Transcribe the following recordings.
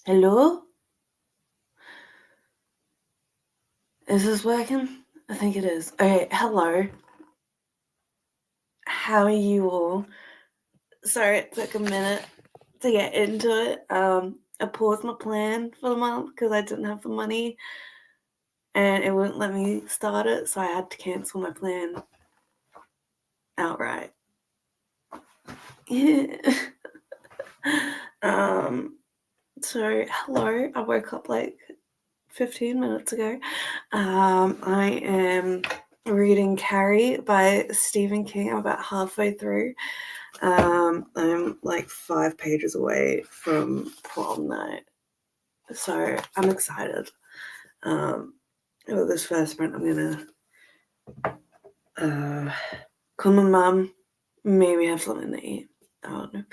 Hello? Is this working? I think it is. Okay, hello. How are you all? Sorry it took a minute to get into it. I paused my plan for the month because I didn't have the money and it wouldn't let me start it, so I had to cancel my plan outright. Yeah. So hello, I woke up like 15 minutes ago. I am reading Carrie by Stephen King. I'm about halfway through. I'm like 5 pages away from prom night, so I'm excited. With this first sprint, I'm gonna call my mum, maybe have something to eat. I don't know.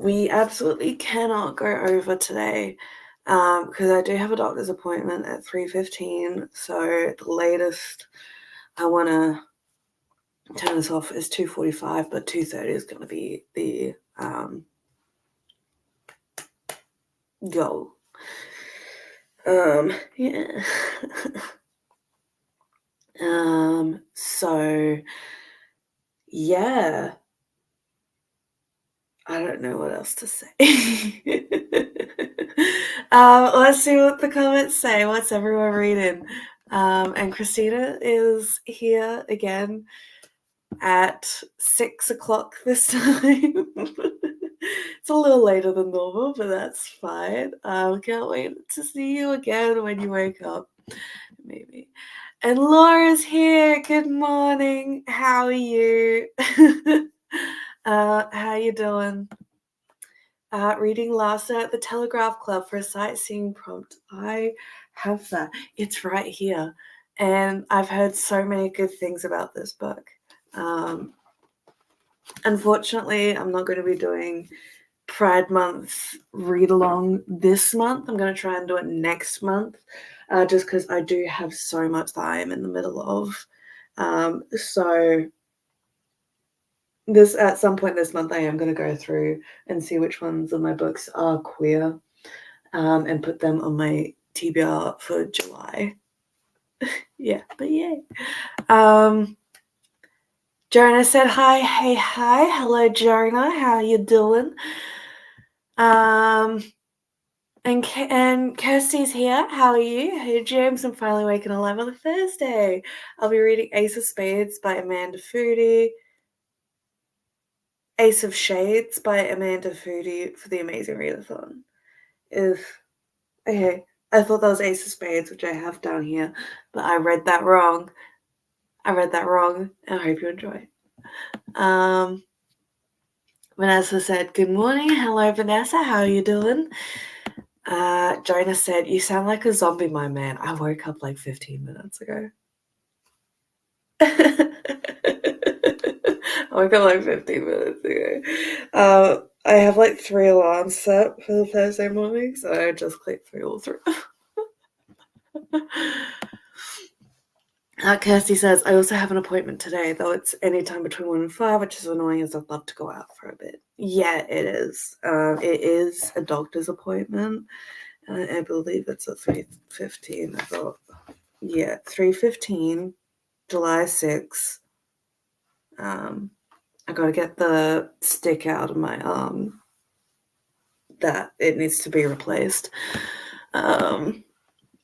We absolutely cannot go over today because I do have a doctor's appointment at 3:15. So the latest I want to turn this off is 2:45, but 2:30 is going to be the goal. Yeah. So yeah, I don't know what else to say. Let's see what the comments say. What's everyone reading? And Christina is here again at 6 o'clock this time. It's a little later than normal, but that's fine. Can't wait to see you again when you wake up. Maybe. And Laura's here. Good morning. How are you? How you doing? Reading last night at the Telegraph Club for a sightseeing prompt. I have that. It's right here. And I've heard so many good things about this book. Unfortunately, I'm not going to be doing Pride Month read along this month. I'm going to try and do it next month, just because I do have so much that I am in the middle of. So this at some point this month, I am going to go through and see which ones of my books are queer, and put them on my TBR for July. Yeah, but yay. Jonah said hi. Hey, hi. Hello, Jonah. How you doing? And Kirsty's here. How are you? Hey, James. I'm finally waking alive on a Thursday. I'll be reading Ace of Spades by Amanda Foody. Ace of Shades by Amanda Foody for the Amazing Readathon. Okay, I thought that was Ace of Spades, which I have down here, but I read that wrong. And I hope you enjoy. Vanessa said, good morning. Hello, Vanessa. How are you doing? Jonah said, you sound like a zombie, my man. I woke up like 15 minutes ago. I woke up like 15 minutes ago. I have like 3 alarms set for the Thursday morning, so I just clicked through all 3. Kirsty says, I also have an appointment today, though it's anytime between 1 and 5, which is annoying as I'd love to go out for a bit. Yeah, it is. It is a doctor's appointment. I believe it's at 3:15. I thought, yeah, 3:15, July 6th. I gotta get the stick out of my arm that it needs to be replaced.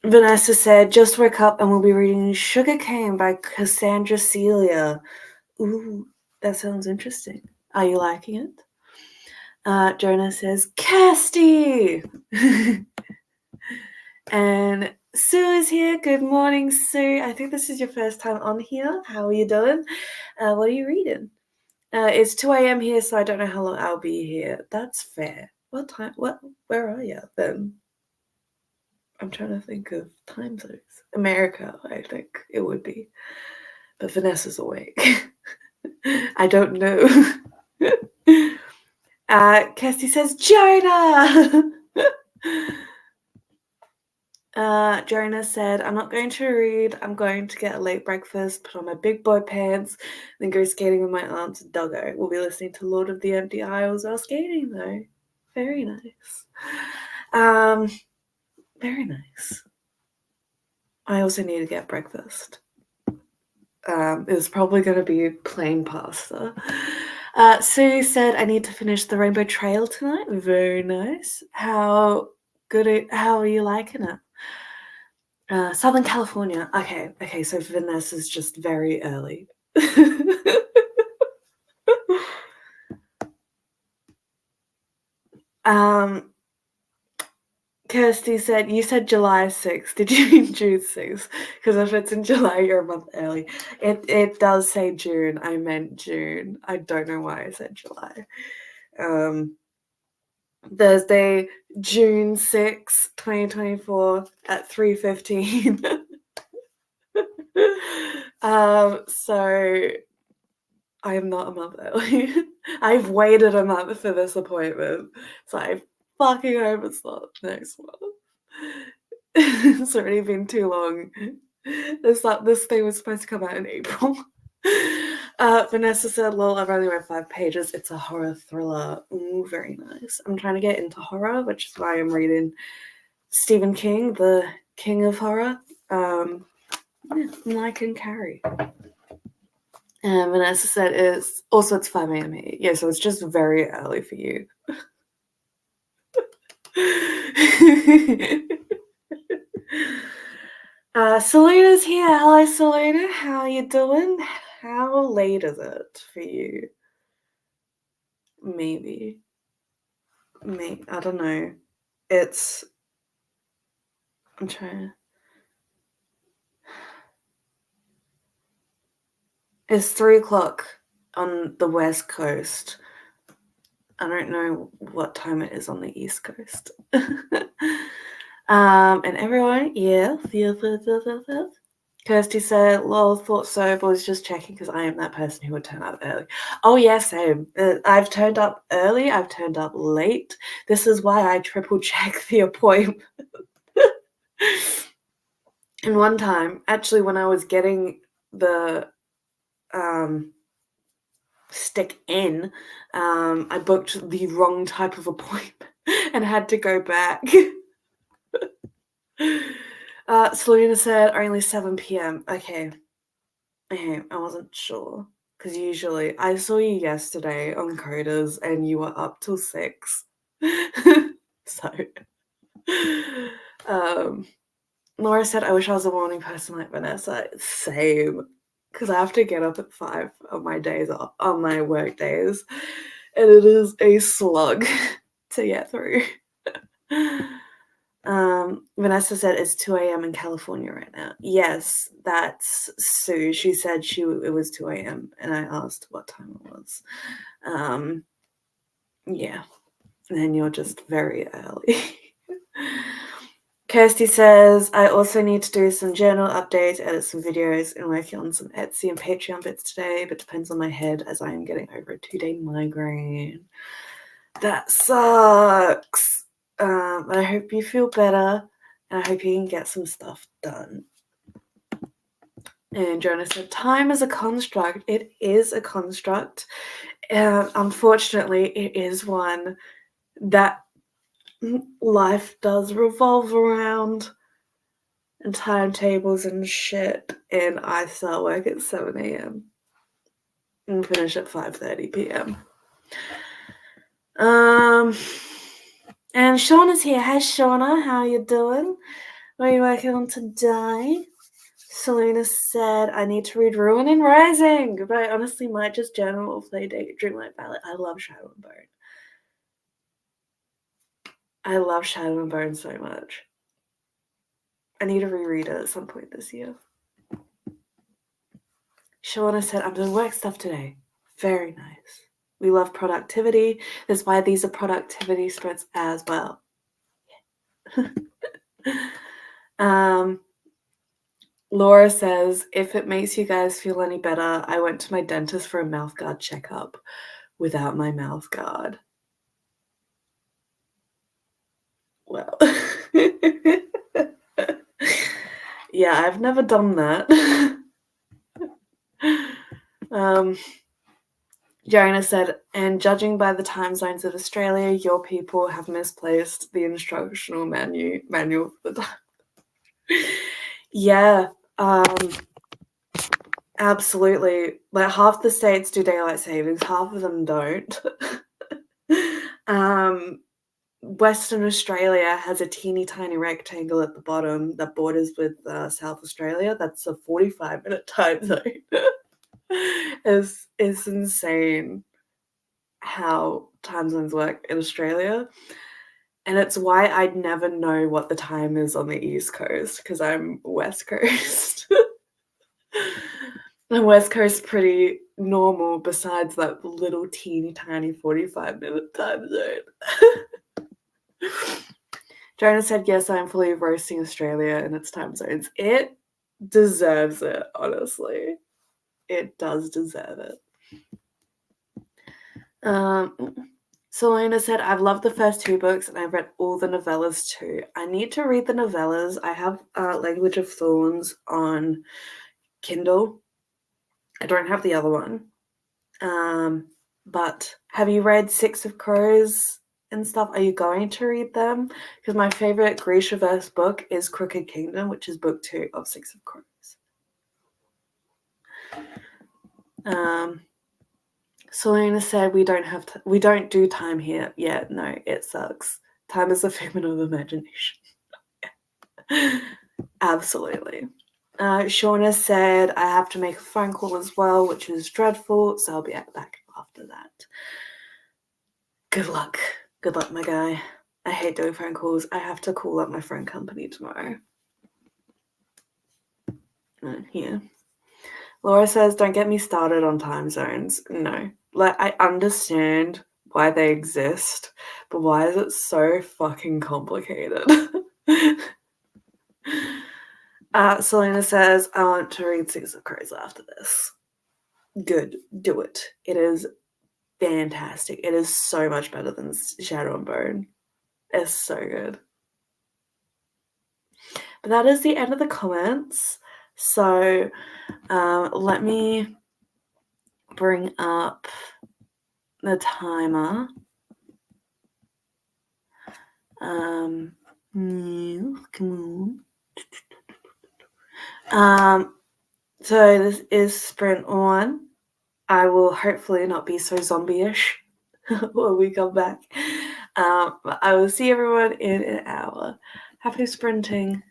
Vanessa said, just woke up and we'll be reading Sugarcane by Cassandra Celia. Ooh, that sounds interesting. Are you liking it? Jonah says, Kirsty! And Sue is here. Good morning, Sue. I think this is your first time on here. How are you doing? What are you reading? It's 2 a.m. here, so I don't know how long I'll be here. That's fair. What time? Where are you then? I'm trying to think of time zones. America, I think it would be. But Vanessa's awake. I don't know. Kirsty says, Jonah! Jonah said, I'm not going to read. I'm going to get a late breakfast, put on my big boy pants, then go skating with my aunts and doggo. We'll be listening to Lord of the Empty Isles while skating, though. Very nice. Very nice. I also need to get breakfast. It's probably going to be plain pasta. Sue said I need to finish the Rainbow Trail tonight. Very nice. How are you liking it? Southern California. Okay, so Vanessa's just very early. Kirsty said, you said July 6th. Did you mean June 6th? Because if it's in July, you're a month early. It does say June. I meant June. I don't know why I said July. Thursday, June 6th, 2024 at 3:15. So I am not a month early. I've waited a month for this appointment, so I fucking hope it's not next month. It's already been too long. This thing was supposed to come out in April. Vanessa said, lol, I've only read 5 pages. It's a horror thriller. Ooh, very nice. I'm trying to get into horror, which is why I'm reading Stephen King, the king of horror. Like Carrie. And Vanessa said it's 5 a.m. here. Yeah, so it's just very early for you. Selena's here. Hello, Selena. How are you doing? How late is it for you? Maybe. I don't know. I'm trying. It's 3 o'clock on the West Coast. I don't know what time it is on the East Coast. And everyone, yeah. Kirsty said, lol, thought so, but was just checking because I am that person who would turn up early. Oh, yeah, same. I've turned up early. I've turned up late. This is why I triple check the appointment. And one time, actually, when I was getting the stick in, I booked the wrong type of appointment and had to go back. Selena said only 7 p.m. Okay, I wasn't sure because usually I saw you yesterday on Coders and you were up till 6. So, Laura said, I wish I was a morning person like Vanessa. Same, because I have to get up at 5 on my days off, on my work days, and it is a slug to get through. Vanessa said it's 2 a.m. in California right now. Yes, that's Sue. She said it was 2 a.m. and I asked what time it was. Yeah, and then you're just very early. Kirsty says, I also need to do some journal updates, edit some videos, and working on some Etsy and Patreon bits today, but depends on my head as I am getting over a 2-day migraine. That sucks. But I hope you feel better, and I hope you can get some stuff done. And Jonah said, time is a construct. It is a construct. Unfortunately, it is one that life does revolve around, and timetables and shit. And I start work at 7 a.m. and finish at 5:30 p.m. And Shauna's here. Hi, Shauna. How you doing? What are you working on today? Selena said, I need to read Ruin and Rising, but I honestly might just journal or play Dreamlight Ballad. I love Shadow and Bone. I love Shadow and Bone so much. I need to reread it at some point this year. Shauna said, I'm doing work stuff today. Very nice. We love productivity. That's why these are productivity sprints as well. Laura says, if it makes you guys feel any better, I went to my dentist for a mouth guard checkup without my mouth guard. Well, yeah, I've never done that. Joanna said, and judging by the time zones of Australia, your people have misplaced the instructional manual for the time. Yeah, absolutely. Like half the states do daylight savings, half of them don't. Western Australia has a teeny tiny rectangle at the bottom that borders with South Australia. That's a 45-minute time zone. It's insane how time zones work in Australia. And it's why I'd never know what the time is on the East Coast because I'm West Coast. The West Coast pretty normal besides that little teeny tiny 45-minute time zone. Jonah said, yes, I'm fully roasting Australia and its time zones. It deserves it, honestly. It does deserve it. Selena said, I've loved the first 2 books and I've read all the novellas too. I need to read the novellas. I have Language of Thorns on Kindle. I don't have the other one. But have you read Six of Crows and stuff? Are you going to read them? Because my favorite Grishaverse book is Crooked Kingdom, which is book 2 of Six of Crows. Selena said we don't do time here. Yeah, no, it sucks. Time is a figment of imagination. Absolutely. Shauna said I have to make a phone call as well, which is dreadful, so I'll be back after that. Good luck. Good luck, my guy. I hate doing phone calls. I have to call up my phone company tomorrow. Here. Laura says, don't get me started on time zones. No. Like, I understand why they exist, but why is it so fucking complicated? Selena says, I want to read Six of Crows after this. Good. Do it. It is fantastic. It is so much better than Shadow and Bone. It's so good. But that is the end of the comments. So let me bring up the timer. Come on. So this is sprint 1. I will hopefully not be so zombie-ish when we come back. I will see everyone in an hour. Happy sprinting.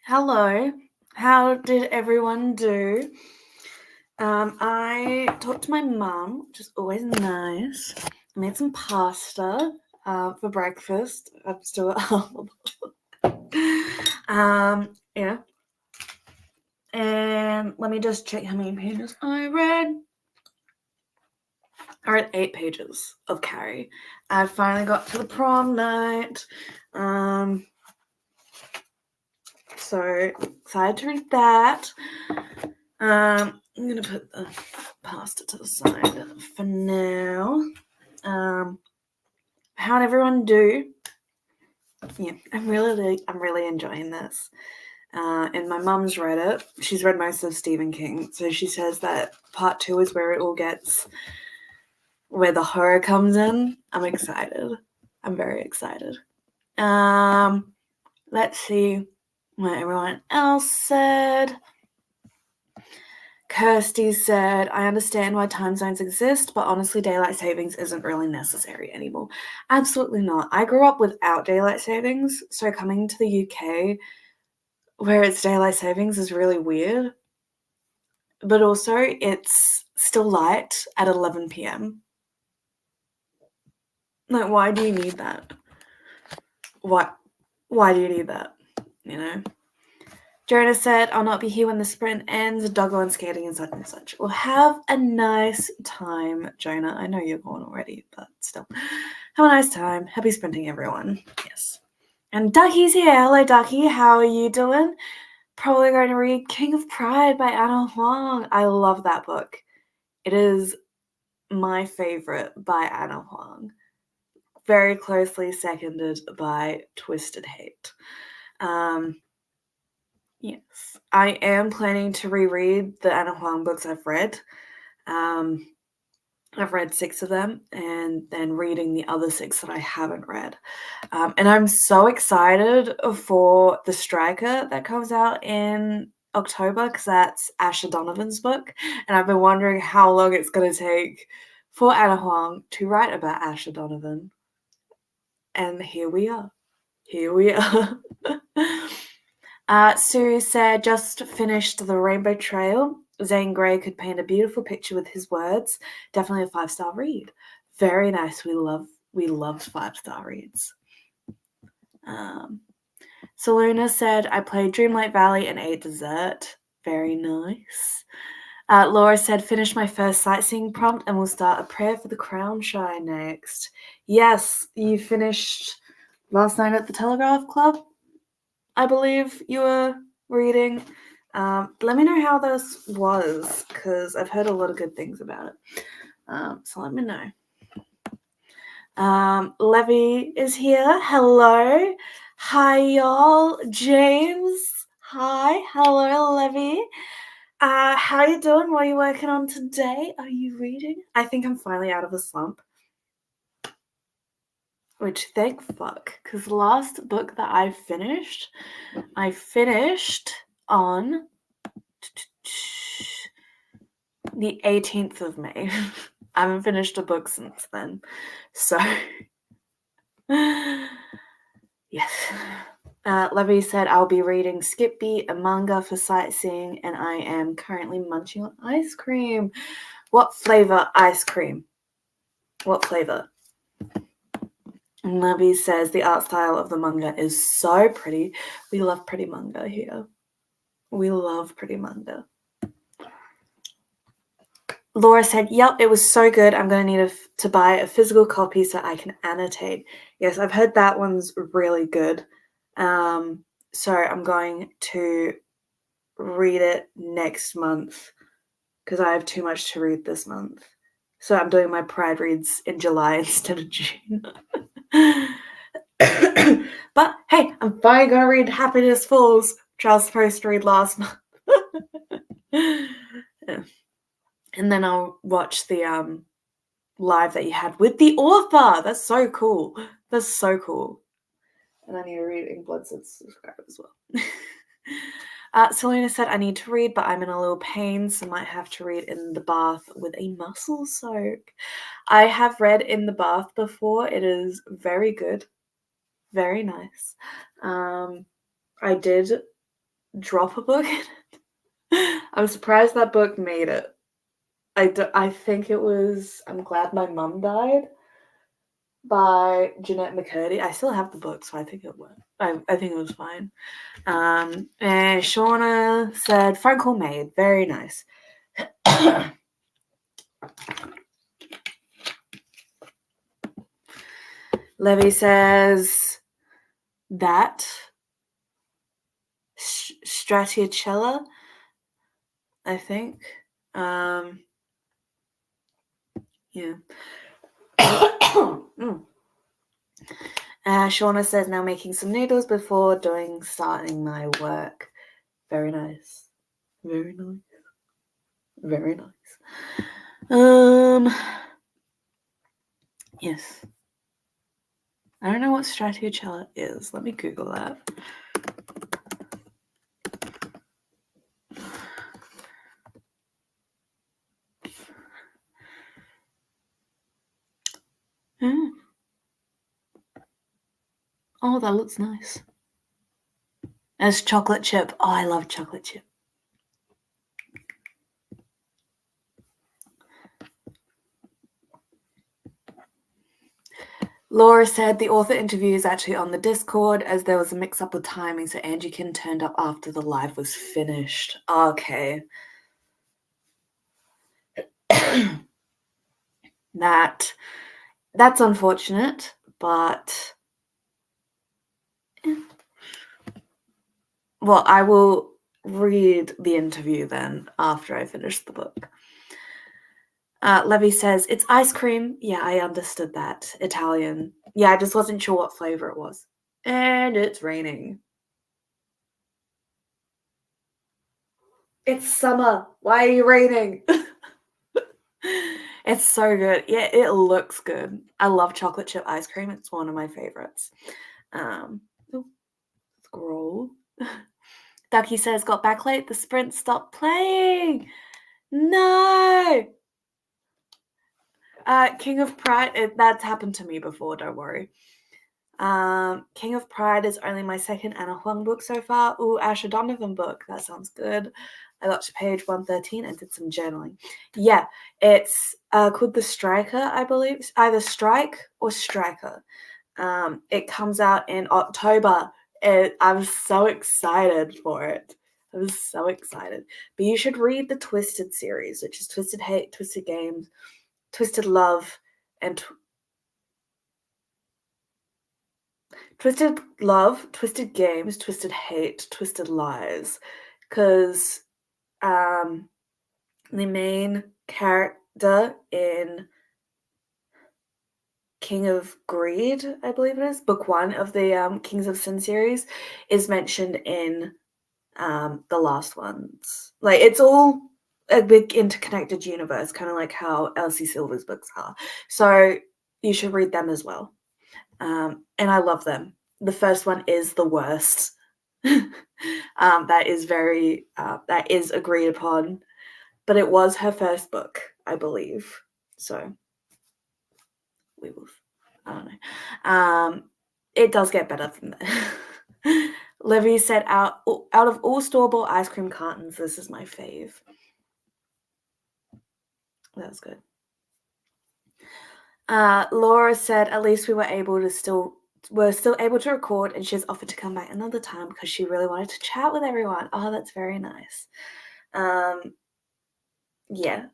Hello. How did everyone do? I talked to my mum, which is always nice. I made some pasta for breakfast. I'm still at home. Yeah. And let me just check how many pages I read. I read 8 pages of Carrie. I finally got to the prom night. So excited to read that. I'm gonna put the pasta to the side for now. How'd everyone do? Yeah, I'm really enjoying this. And my mum's read it. She's read most of Stephen King, so she says that part 2 is where it all gets, where the horror comes in. I'm excited. I'm very excited. Let's see what everyone else said. Kirsty said, I understand why time zones exist, but honestly, daylight savings isn't really necessary anymore. Absolutely not. I grew up without daylight savings, so coming to the UK where it's daylight savings is really weird. But also, it's still light at 11 p.m. Like, why do you need that? Why do you need that? You know? Jonah said, I'll not be here when the sprint ends. Dog on skating and such and such. Well, have a nice time, Jonah. I know you're gone already, but still. Have a nice time. Happy sprinting, everyone. Yes. And Ducky's here. Hello, Ducky. How are you doing? Probably going to read King of Pride by Anna Huang. I love that book. It is my favorite by Anna Huang. Very closely seconded by Twisted Hate. Yes, I am planning to reread the Anna Huang books I've read. I've read 6 of them and then reading the other 6 that I haven't read. And I'm so excited for The Striker that comes out in October because that's Asher Donovan's book. And I've been wondering how long it's going to take for Anna Huang to write about Asher Donovan. And here we are. Sue said, just finished The Rainbow Trail. Zane Grey could paint a beautiful picture with his words. Definitely a 5-star read. Very nice. We love 5-star reads. Saluna said, I played Dreamlight Valley and ate dessert. Very nice. Laura said, finish my first sightseeing prompt and we'll start a prayer for the crown shy next. Yes, you finished last night at the Telegraph Club, I believe you were reading. Let me know how this was, because I've heard a lot of good things about it. So let me know. Levy is here. Hello. Hi, y'all. James. Hi. Hello, Levy. How you doing? What are you working on today? Are you reading? I think I'm finally out of a slump. Which, thank fuck, because the last book that I finished on the 18th of May. I haven't finished a book since then. So, yes. Levy said, I'll be reading Skip Beat, a manga for sightseeing, and I am currently munching on ice cream. What flavor ice cream? What flavor? And Levy says, the art style of the manga is so pretty. We love pretty manga here. We love pretty manga. Laura said, yep, it was so good. I'm going to need to buy a physical copy so I can annotate. Yes, I've heard that one's really good. So I'm going to read it next month because I have too much to read this month. So I'm doing my Pride reads in July instead of June. But hey, I'm finally going to read Happiness Falls, which I was supposed to read last month. Yeah. And then I'll watch the live that you had with the author. That's so cool. That's so cool. And I need to read Inkblood, so subscribe as well. Selena said, I need to read, but I'm in a little pain, so might have to read in the bath with a muscle soak. I have read in the bath before. It is very good. Very nice. I did drop a book in it. I'm surprised that book made it. I think it was I'm Glad My Mum Died by Jeanette McCurdy. I still have the book, so I think it worked. I think it was fine. And Shauna said, phone call made. Very nice. Levy says that Stracciatella, I think. Yeah. Shauna says, now making some noodles before starting my work. Very nice. Very nice. Very nice. Yes. I don't know what Stracciatella is. Let me Google that. Oh, that looks nice. There's chocolate chip. Oh, I love chocolate chip. Laura said the author interview is actually on the Discord as there was a mix-up with timing, so Angie Kin turned up after the live was finished. Okay. That's unfortunate, but well, I will read the interview then after I finish the book. Levy says, it's ice cream. Yeah, I understood that. Italian. Yeah, I just wasn't sure what flavor it was. And it's raining. It's summer. Why are you raining? It's so good. Yeah, it looks good. I love chocolate chip ice cream. It's one of my favorites. Scroll. Ducky says, got back late. The sprint stopped playing. No. King of Pride. That's happened to me before. Don't worry. King of Pride is only my second Anna Huang book so far. Ooh, Asher Donovan book. That sounds good. I got to page 113 and did some journaling. Yeah, it's called The Striker, I believe. Either Strike or Striker. It comes out in October. I'm so excited for it. I was so excited. But you should read the Twisted series, which is Twisted Hate, Twisted Games, Twisted Love, and Twisted Love, Twisted Games, Twisted Hate, Twisted Lies. Because the main character in King of Greed, I believe it is, book 1 of the Kings of Sin series, is mentioned in the last ones. Like, it's all a big interconnected universe, kind of like how Elsie Silver's books are. So you should read them as well. And I love them. The first one is the worst. That is agreed upon, but it was her first book, I believe. So we will. I don't know. It does get better from there. Livy said, out of all store-bought ice cream cartons, this is my fave. That was good. Laura said, at least we were still able to record, and she's offered to come back another time because she really wanted to chat with everyone. Oh, that's very nice. Yeah.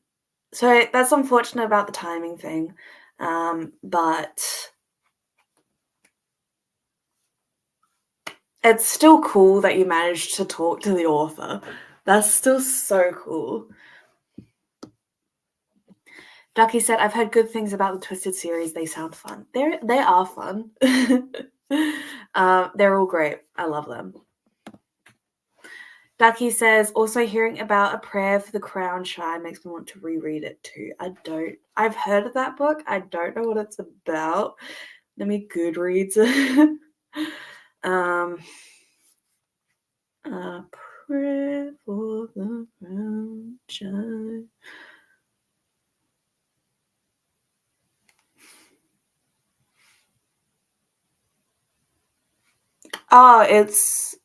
So that's unfortunate about the timing thing. But it's still cool that you managed to talk to the author. That's still so cool. Ducky said, I've heard good things about the Twisted series. They sound fun. They are fun. They're all great. I love them. Ducky says, also hearing about A Prayer for the Crown Shrine makes me want to reread it too. I've heard of that book. I don't know what it's about. Let me Goodreads it. A Prayer for the Crown Shrine. Oh, it's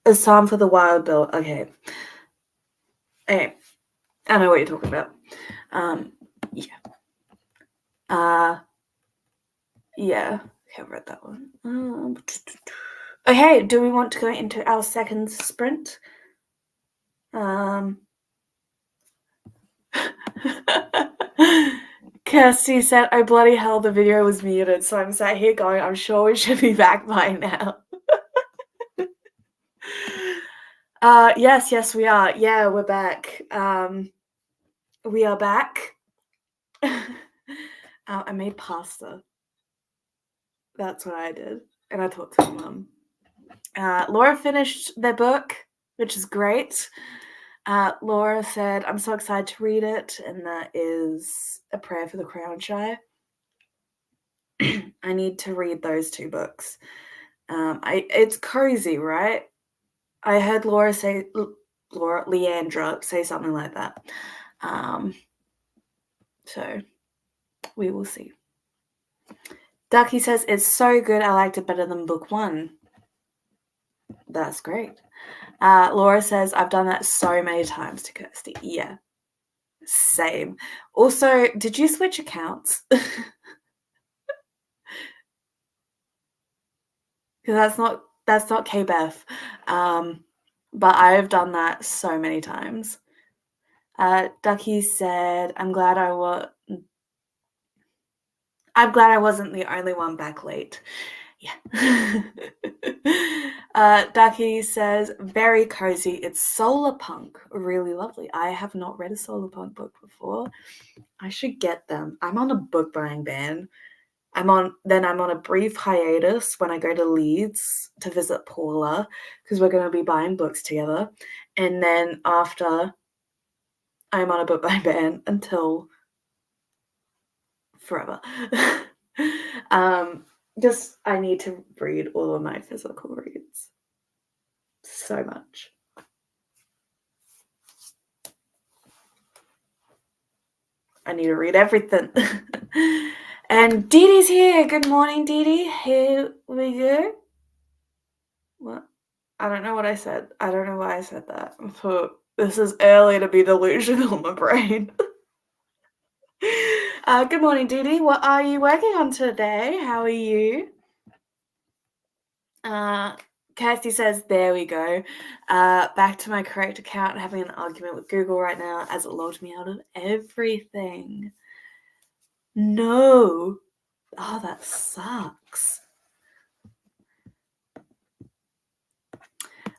A Psalm for the Wild Bill. Okay. I know what you're talking about. Yeah. Yeah. Okay, I've read that one. Okay, do we want to go into our second sprint? Kirsty said, "Oh bloody hell, the video was muted." So I'm sat here going, "I'm sure we should be back by now." Yes, we are. Yeah, we're back. We are back. I made pasta. That's what I did, and I talked to my mum. Laura finished their book, which is great. Laura said, "I'm so excited to read it," and that is A Prayer for the Crownshy. I need to read those two books. It's cozy, right? I heard Leandra say something like that. So we will see. Ducky says, "It's so good, I liked it better than book 1. That's great. Laura says, "I've done that so many times to Kirsty." Yeah, same. Also, did you switch accounts? Because that's not K-Beth. But I've done that so many times. Ducky said, I'm glad I wasn't the only one back late." Yeah. Ducky says, "Very cozy. It's solar punk. Really lovely. I have not read a solar punk book before. I should get them. I'm on a book buying ban. I'm on a brief hiatus when I go to Leeds to visit Paula because we're going to be buying books together. And then after, I'm on a book buying ban until forever." Just I need to read all of my physical reads. So much. I need to read everything. And Dee Dee's here. Good morning, Dee Dee. Here we go. What? I don't know what I said. I don't know why I said that. This is early to be delusional, my brain. Good morning, Dee Dee. What are you working on today? How are you? Kirsty says, "There we go. Back to my correct account, having an argument with Google right now as it logged me out of everything." No. Oh, that sucks.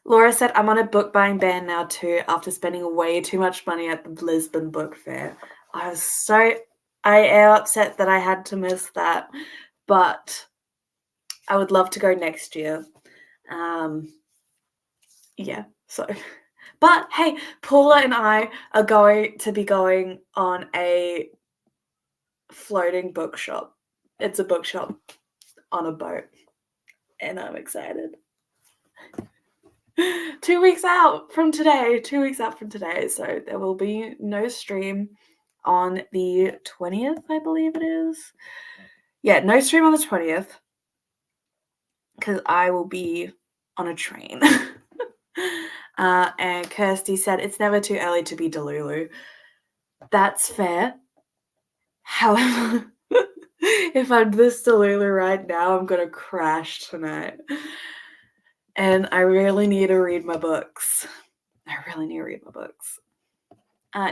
Laura said, "I'm on a book buying ban now too after spending way too much money at the Lisbon Book Fair." I am upset that I had to miss that, but I would love to go next year. Yeah, so. But hey, Paula and I are going to be going on a floating bookshop. It's a bookshop on a boat, and I'm excited. 2 weeks out from today, so there will be no stream on the 20th, I believe it is. Yeah, no stream on the 20th, because I will be on a train. And Kirsty said, "It's never too early to be Delulu." That's fair. However, if I'm this Delulu right now, I'm gonna crash tonight. And I really need to read my books.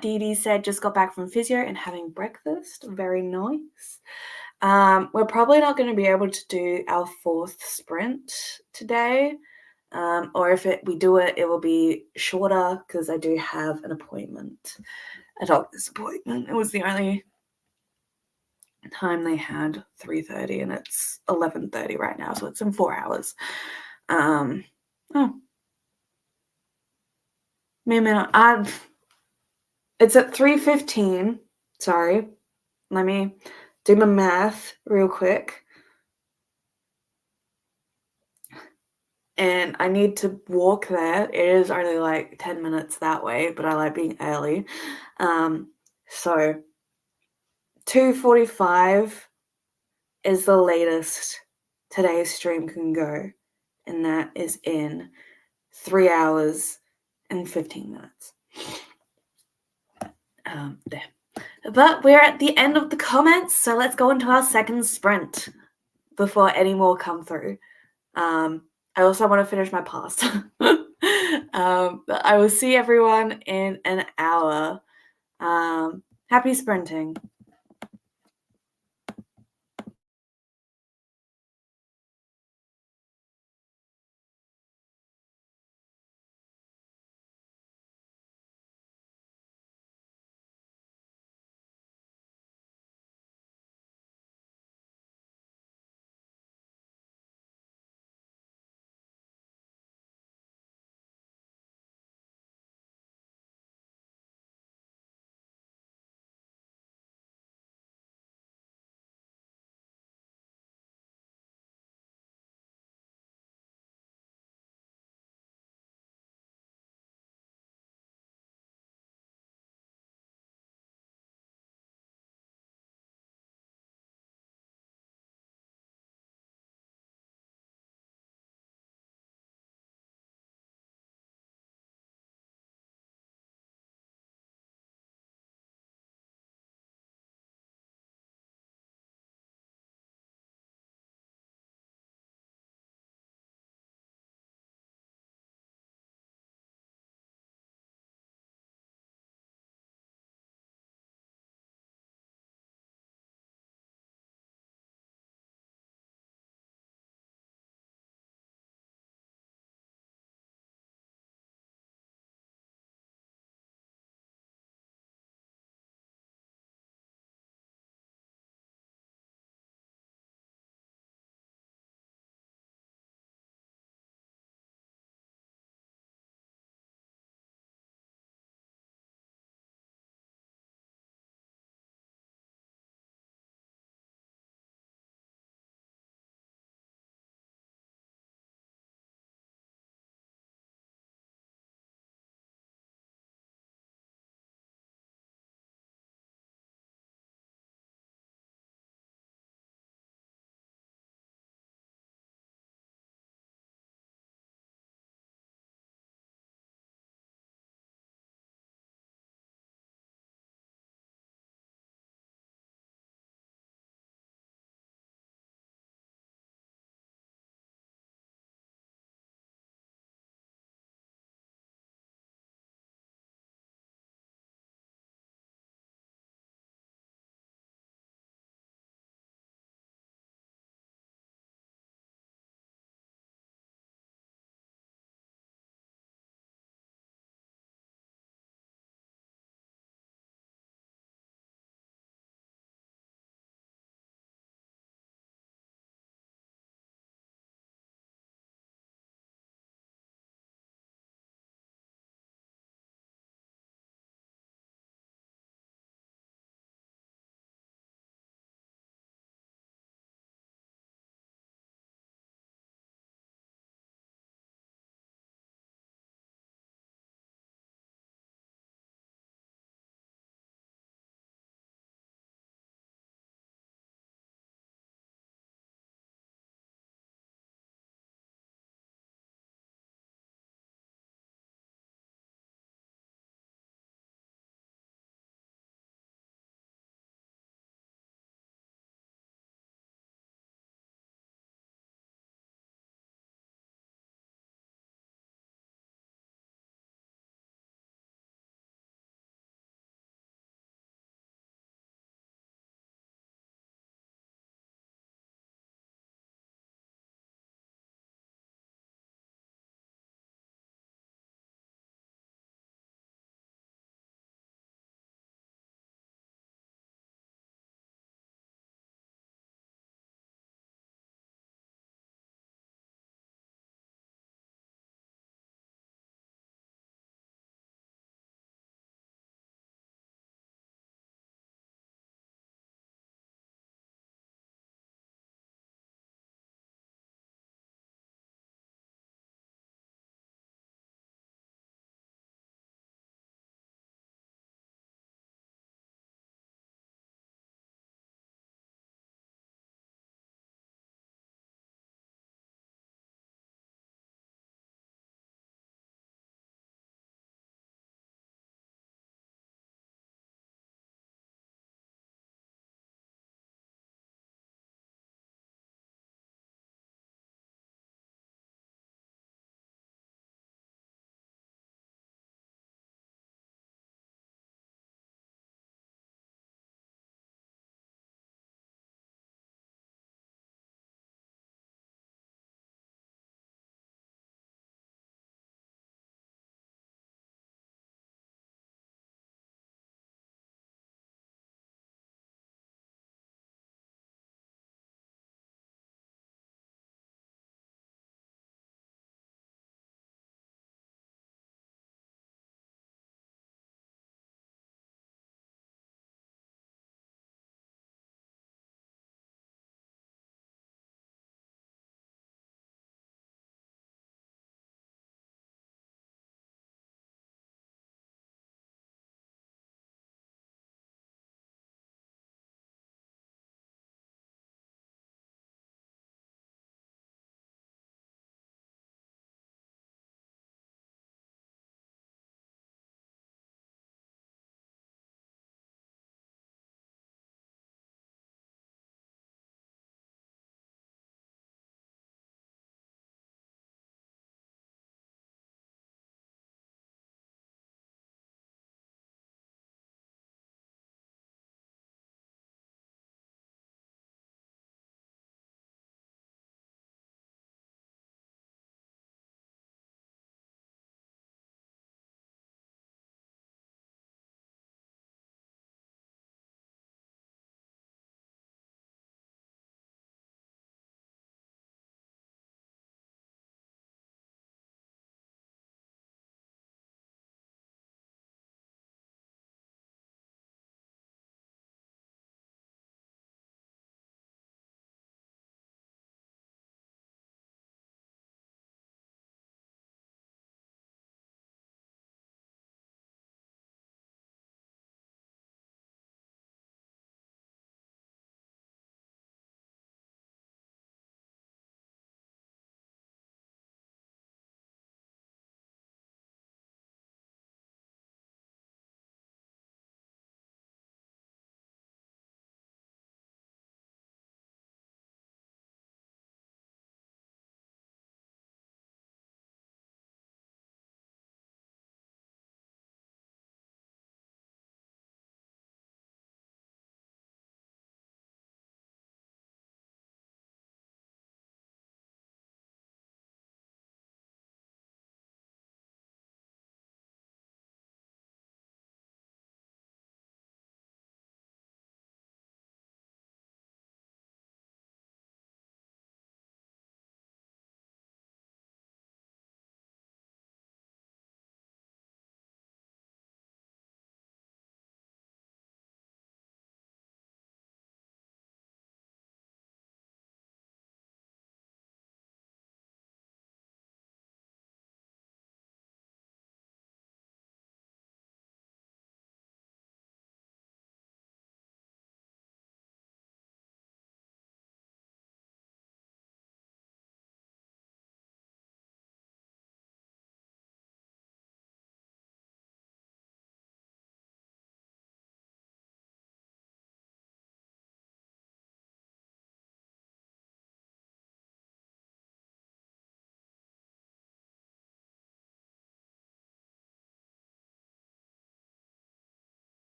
Dee Dee said, "Just got back from physio and having breakfast." Very nice. We're probably not going to be able to do our 4th sprint today. Or if we do it, it will be shorter because I do have an appointment, a doctor's appointment. It was the only time they had 3:30, and it's 11:30 right now, so it's in 4 hours. It's at 3:15. Sorry. Let me do my math real quick. And I need to walk there. It is only like 10 minutes that way, but I like being early. So 2:45 is the latest today's stream can go, and that is in 3 hours and 15 minutes. There. But we're at the end of the comments, so let's go into our second sprint before any more come through. I also want to finish my pasta. I will see everyone in an hour. Happy sprinting.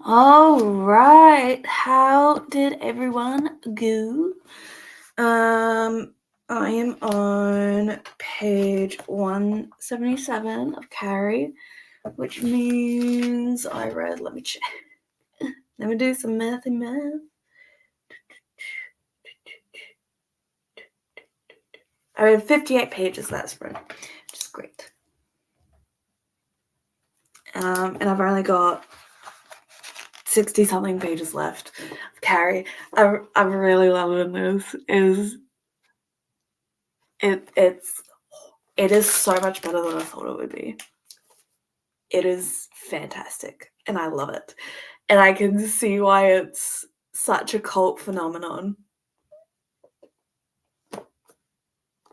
All right. How did everyone go? I am on page 177 of Carrie, which means I read, let me check. Let me do some math. I read 58 pages that spring, which is great. And I've only got 60-something pages left of Carrie. I'm really loving this. It is so much better than I thought it would be. It is fantastic, and I love it. And I can see why it's such a cult phenomenon.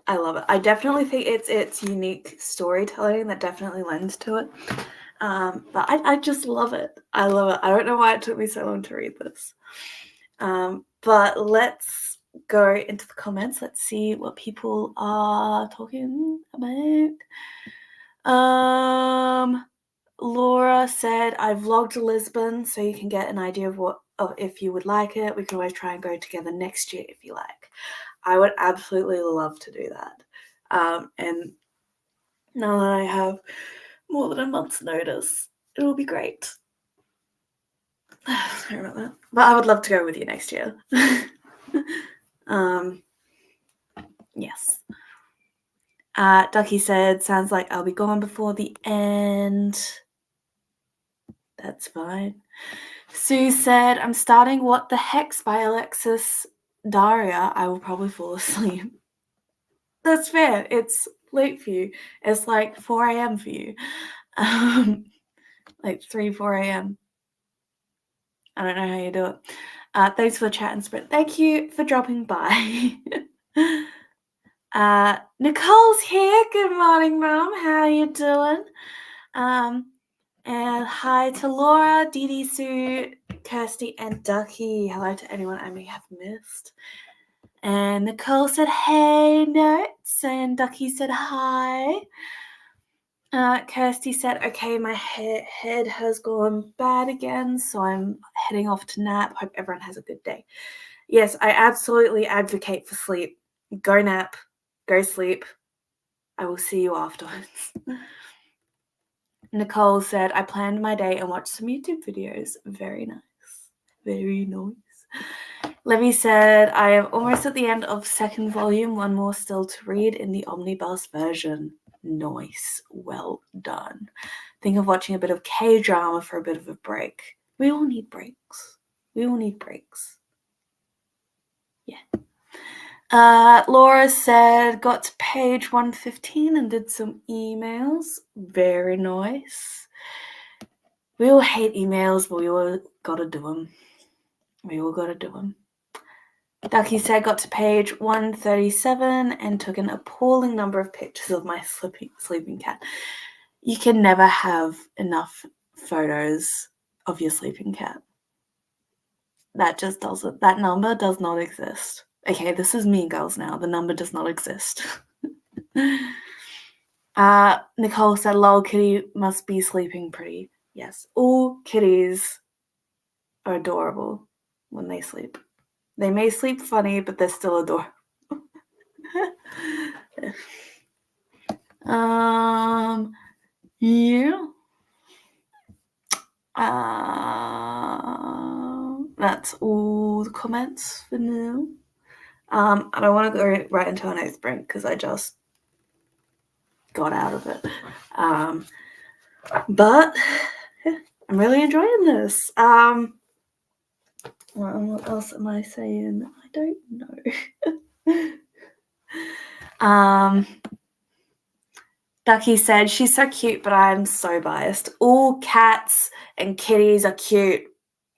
I love it. I definitely think it's unique storytelling that definitely lends to it. But I just love it. I love it. I don't know why it took me so long to read this. But let's go into the comments. Let's see what people are talking about. Laura said, I vlogged Lisbon so you can get an idea of if you would like it. We can always try and go together next year if you like. I would absolutely love to do that. And now that I have more than a month's notice, it will be great. Sorry about that. But I would love to go with you next year. Yes. Ducky said, sounds like I'll be gone before the end. That's fine. Sue said, I'm starting What the Hex by Alexis Daria. I will probably fall asleep. That's fair. It's late for you. It's like 4 a.m. for you. Like 3, 4 a.m. I don't know how you do it. Thanks for the chat and sprint. Thank you for dropping by. Nicole's here. Good morning, Mom. How are you doing? And hi to Laura, Dee Dee, Sue, Kirsty, and Ducky. Hello to anyone I may have missed. And Nicole said, hey, notes. And Ducky said, hi. Kirsty said, okay, my head has gone bad again, so I'm heading off to nap. Hope everyone has a good day. Yes, I absolutely advocate for sleep. Go nap. Go sleep. I will see you afterwards. Nicole said, I planned my day and watched some YouTube videos. Very nice. Very nice. Levy said, I am almost at the end of second volume. One more still to read in the omnibus version. Nice. Well done. Think of watching a bit of K-drama for a bit of a break. We all need breaks. We all need breaks. Yeah. Laura said, got to page 115 and did some emails. Very nice. We all hate emails, but we all gotta do them. We all gotta do them. Ducky said, got to page 137 and took an appalling number of pictures of my sleeping cat. You can never have enough photos of your sleeping cat. That just doesn't, that number does not exist. Okay, this is Mean Girls now. The number does not exist. Nicole said, lol, kitty must be sleeping pretty. Yes, all kitties are adorable when they sleep. They may sleep funny, but they're still adorable. Yeah. That's all the comments for now. I don't want to go right into an ice break because I just got out of it. But I'm really enjoying this. What else am I saying? I don't know. Ducky said, she's so cute, but I'm so biased. All cats and kitties are cute.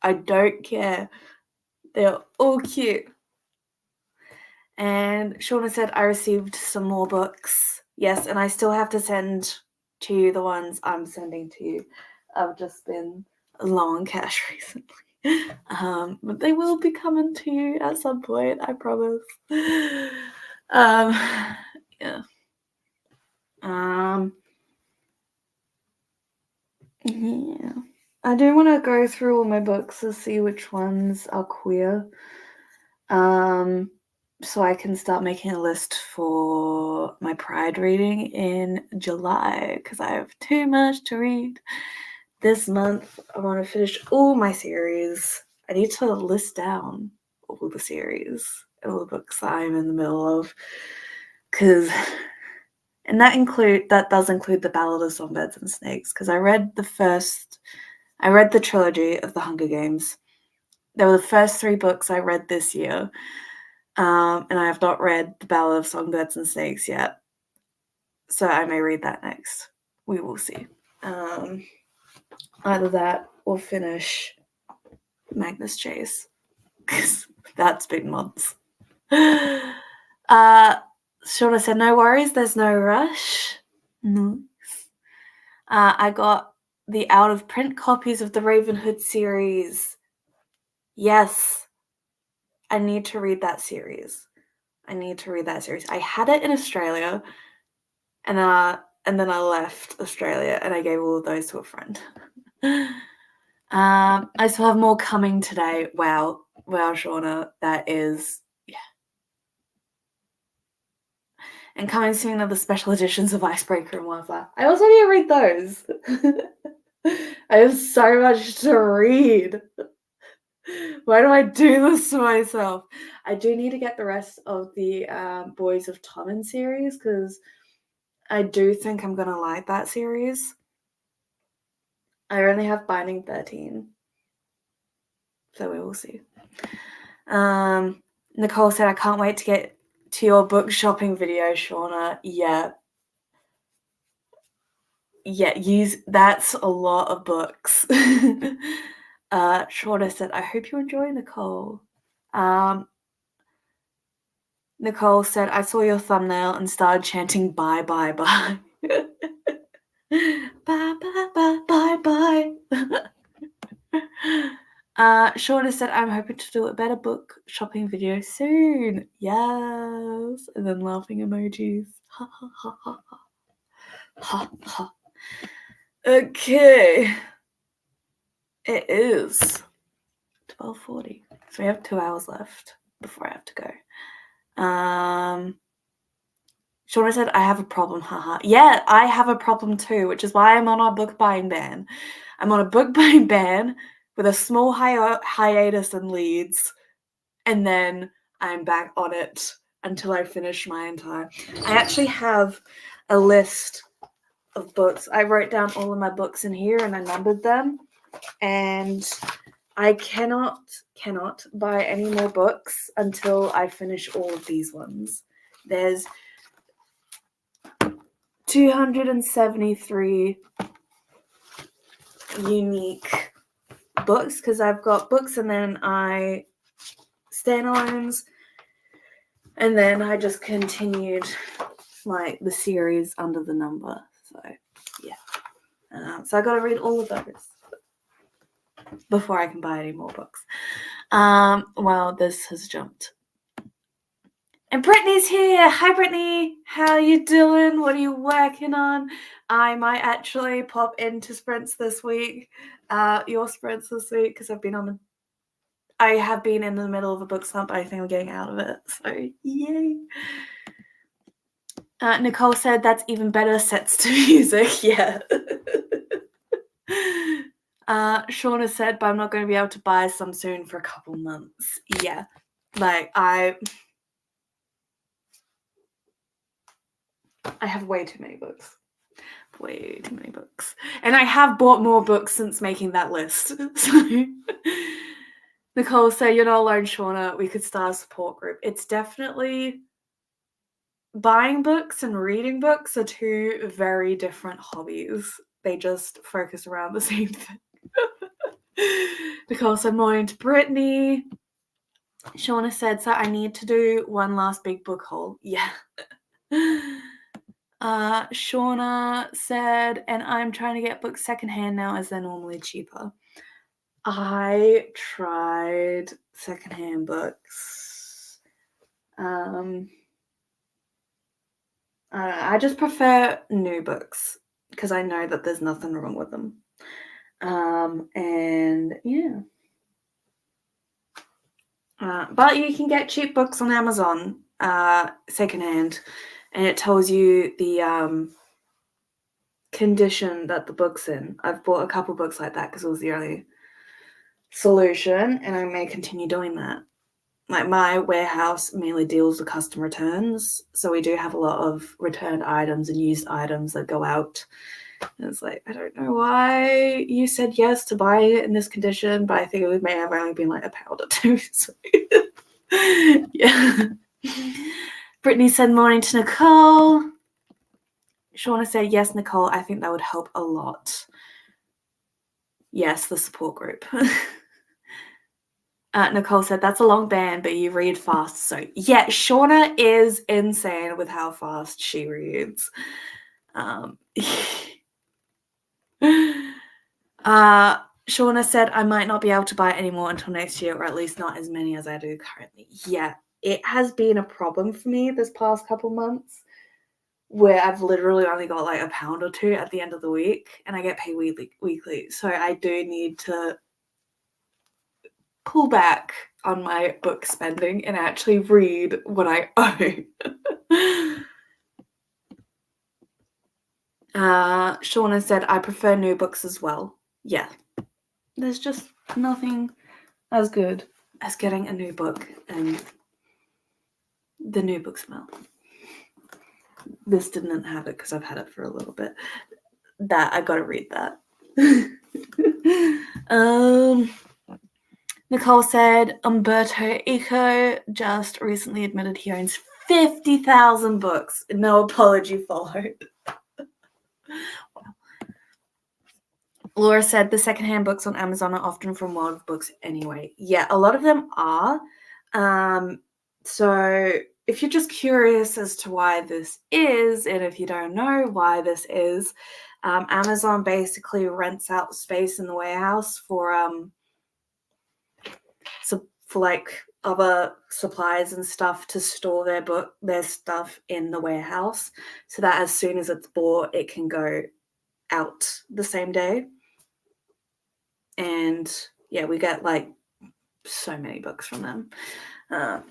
I don't care. They're all cute. And Shauna said, I received some more books. Yes, and I still have to send to you the ones I'm sending to you. I've just been low on cash recently. But they will be coming to you at some point, I promise. Yeah. Yeah. I do want to go through all my books to see which ones are queer. So I can start making a list for my Pride reading in July, because I have too much to read. This month, I want to finish all my series. I need to list down all the series and all the books that I'm in the middle of, and that does include the Ballad of Songbirds and Snakes, because I read the trilogy of the Hunger Games. They were the first 3 books I read this year, and I have not read the Ballad of Songbirds and Snakes yet, so I may read that next. We will see. Either that or finish Magnus Chase, because that's been months. Shauna said, no worries, there's no rush. No. I got the out-of-print copies of the Ravenhood series. Yes. I need to read that series. I had it in Australia, and then I left Australia, and I gave all of those to a friend. I still have more coming today. Wow, Shauna, that is, yeah. And coming soon are the special editions of Icebreaker and Wildfire. I also need to read those. I have so much to read. Why do I do this to myself? I do need to get the rest of the Boys of Tommen series, because I do think I'm going to like that series. I only have Binding 13. So we will see. Nicole said, I can't wait to get to your book shopping video, Shauna. Yeah, that's a lot of books. Shauna said, I hope you enjoy, Nicole. Nicole said, I saw your thumbnail and started chanting bye, bye, bye. Bye, bye, bye, bye, bye. Shauna said, I'm hoping to do a better book shopping video soon. Yes. And then laughing emojis. Ha, ha, ha, ha, ha. Ha, ha. Okay. It is 12:40. So we have 2 hours left before I have to go. Shauna said, I have a problem, haha. Yeah, I have a problem too, which is why I'm on our book buying ban. I'm on a book buying ban with a small hiatus in Leeds, and then I'm back on it until I finish my entire... I actually have a list of books. I wrote down all of my books in here and I numbered them, and I cannot buy any more books until I finish all of these ones. There's 273 unique books, because I've got books and then I standalones, and then I just continued like the series under the number. So yeah, so I got to read all of those before I can buy any more books. Well, this has jumped. And Brittany's here. Hi, Brittany. How are you doing? What are you working on? I might actually pop into sprints this week, your sprints this week, because I have been in the middle of a book slump. I think I'm getting out of it. So, yay. Nicole said, that's even better, sets to music. Yeah. Shauna said, but I'm not going to be able to buy some soon for a couple months. Yeah. Like, I have way too many books. Way too many books. And I have bought more books since making that list. So Nicole said, you're not alone, Shauna. We could start a support group. It's definitely... Buying books and reading books are 2 very different hobbies. They just focus around the same thing. Nicole said, more into Brittany. Shauna said, so I need to do one last big book haul. Yeah. Shauna said, and I'm trying to get books secondhand now as they're normally cheaper. I tried secondhand books. I just prefer new books because I know that there's nothing wrong with them. And yeah. But you can get cheap books on Amazon, secondhand, and it tells you the condition that the book's in. I've bought a couple books like that because it was the only solution, and I may continue doing that. Like, my warehouse mainly deals with custom returns, so we do have a lot of returned items and used items that go out. And it's like, I don't know why you said yes to buy it in this condition, but I think it may have only been like £1 or two. So yeah. Brittany said morning to Nicole. Shauna said, yes, Nicole, I think that would help a lot. Yes, the support group. Nicole said, that's a long ban, but you read fast. So yeah, Shauna is insane with how fast she reads. Shauna said, I might not be able to buy it anymore until next year, or at least not as many as I do currently. Yeah, it has been a problem for me this past couple months, where I've literally only got like £1 or two at the end of the week, and I get paid weekly. So I do need to pull back on my book spending and actually read what I own. Shauna said, I prefer new books as well. Yeah, there's just nothing as good as getting a new book and the new book smell. This didn't have it because I've had it for a little bit. That, I gotta read that. Nicole said, Umberto Eco just recently admitted he owns 50,000 books. No apology followed. Wow. Laura said, the secondhand books on Amazon are often from World of Books anyway. Yeah, a lot of them are. So if you're just curious as to why this is, and if you don't know why this is, Amazon basically rents out space in the warehouse for like other suppliers and stuff to store their stuff in the warehouse, so that as soon as it's bought, it can go out the same day. And yeah, we get like so many books from them.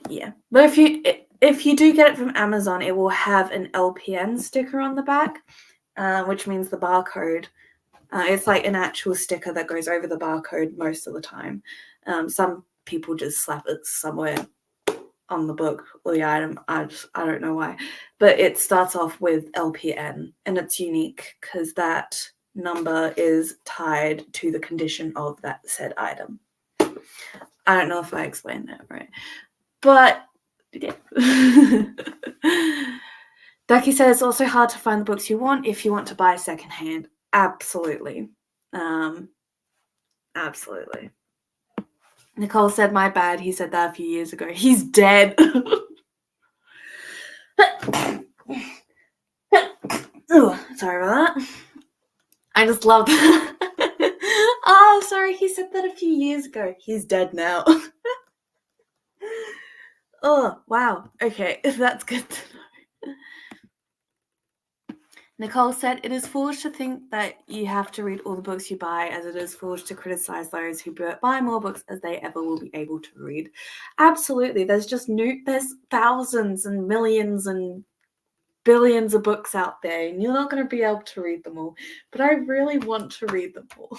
Yeah, but if you do get it from Amazon, it will have an LPN sticker on the back, which means the barcode. It's like an actual sticker that goes over the barcode most of the time. Some people just slap it somewhere on the book or the item. I don't know why, but it starts off with LPN, and it's unique because that number is tied to the condition of that said item. I don't know if I explained that right, but yeah. Ducky said it's also hard to find the books you want if you want to buy secondhand. Absolutely. Absolutely. Nicole said, my bad. He said that a few years ago. He's dead. Ooh, sorry about that. I just love that. Oh, sorry. He said that a few years ago. He's dead now. Oh, wow. Okay, that's good to know. Nicole said, it is foolish to think that you have to read all the books you buy, as it is foolish to criticize those who buy more books as they ever will be able to read. Absolutely. There's thousands and millions and billions of books out there, and you're not going to be able to read them all. But I really want to read them all.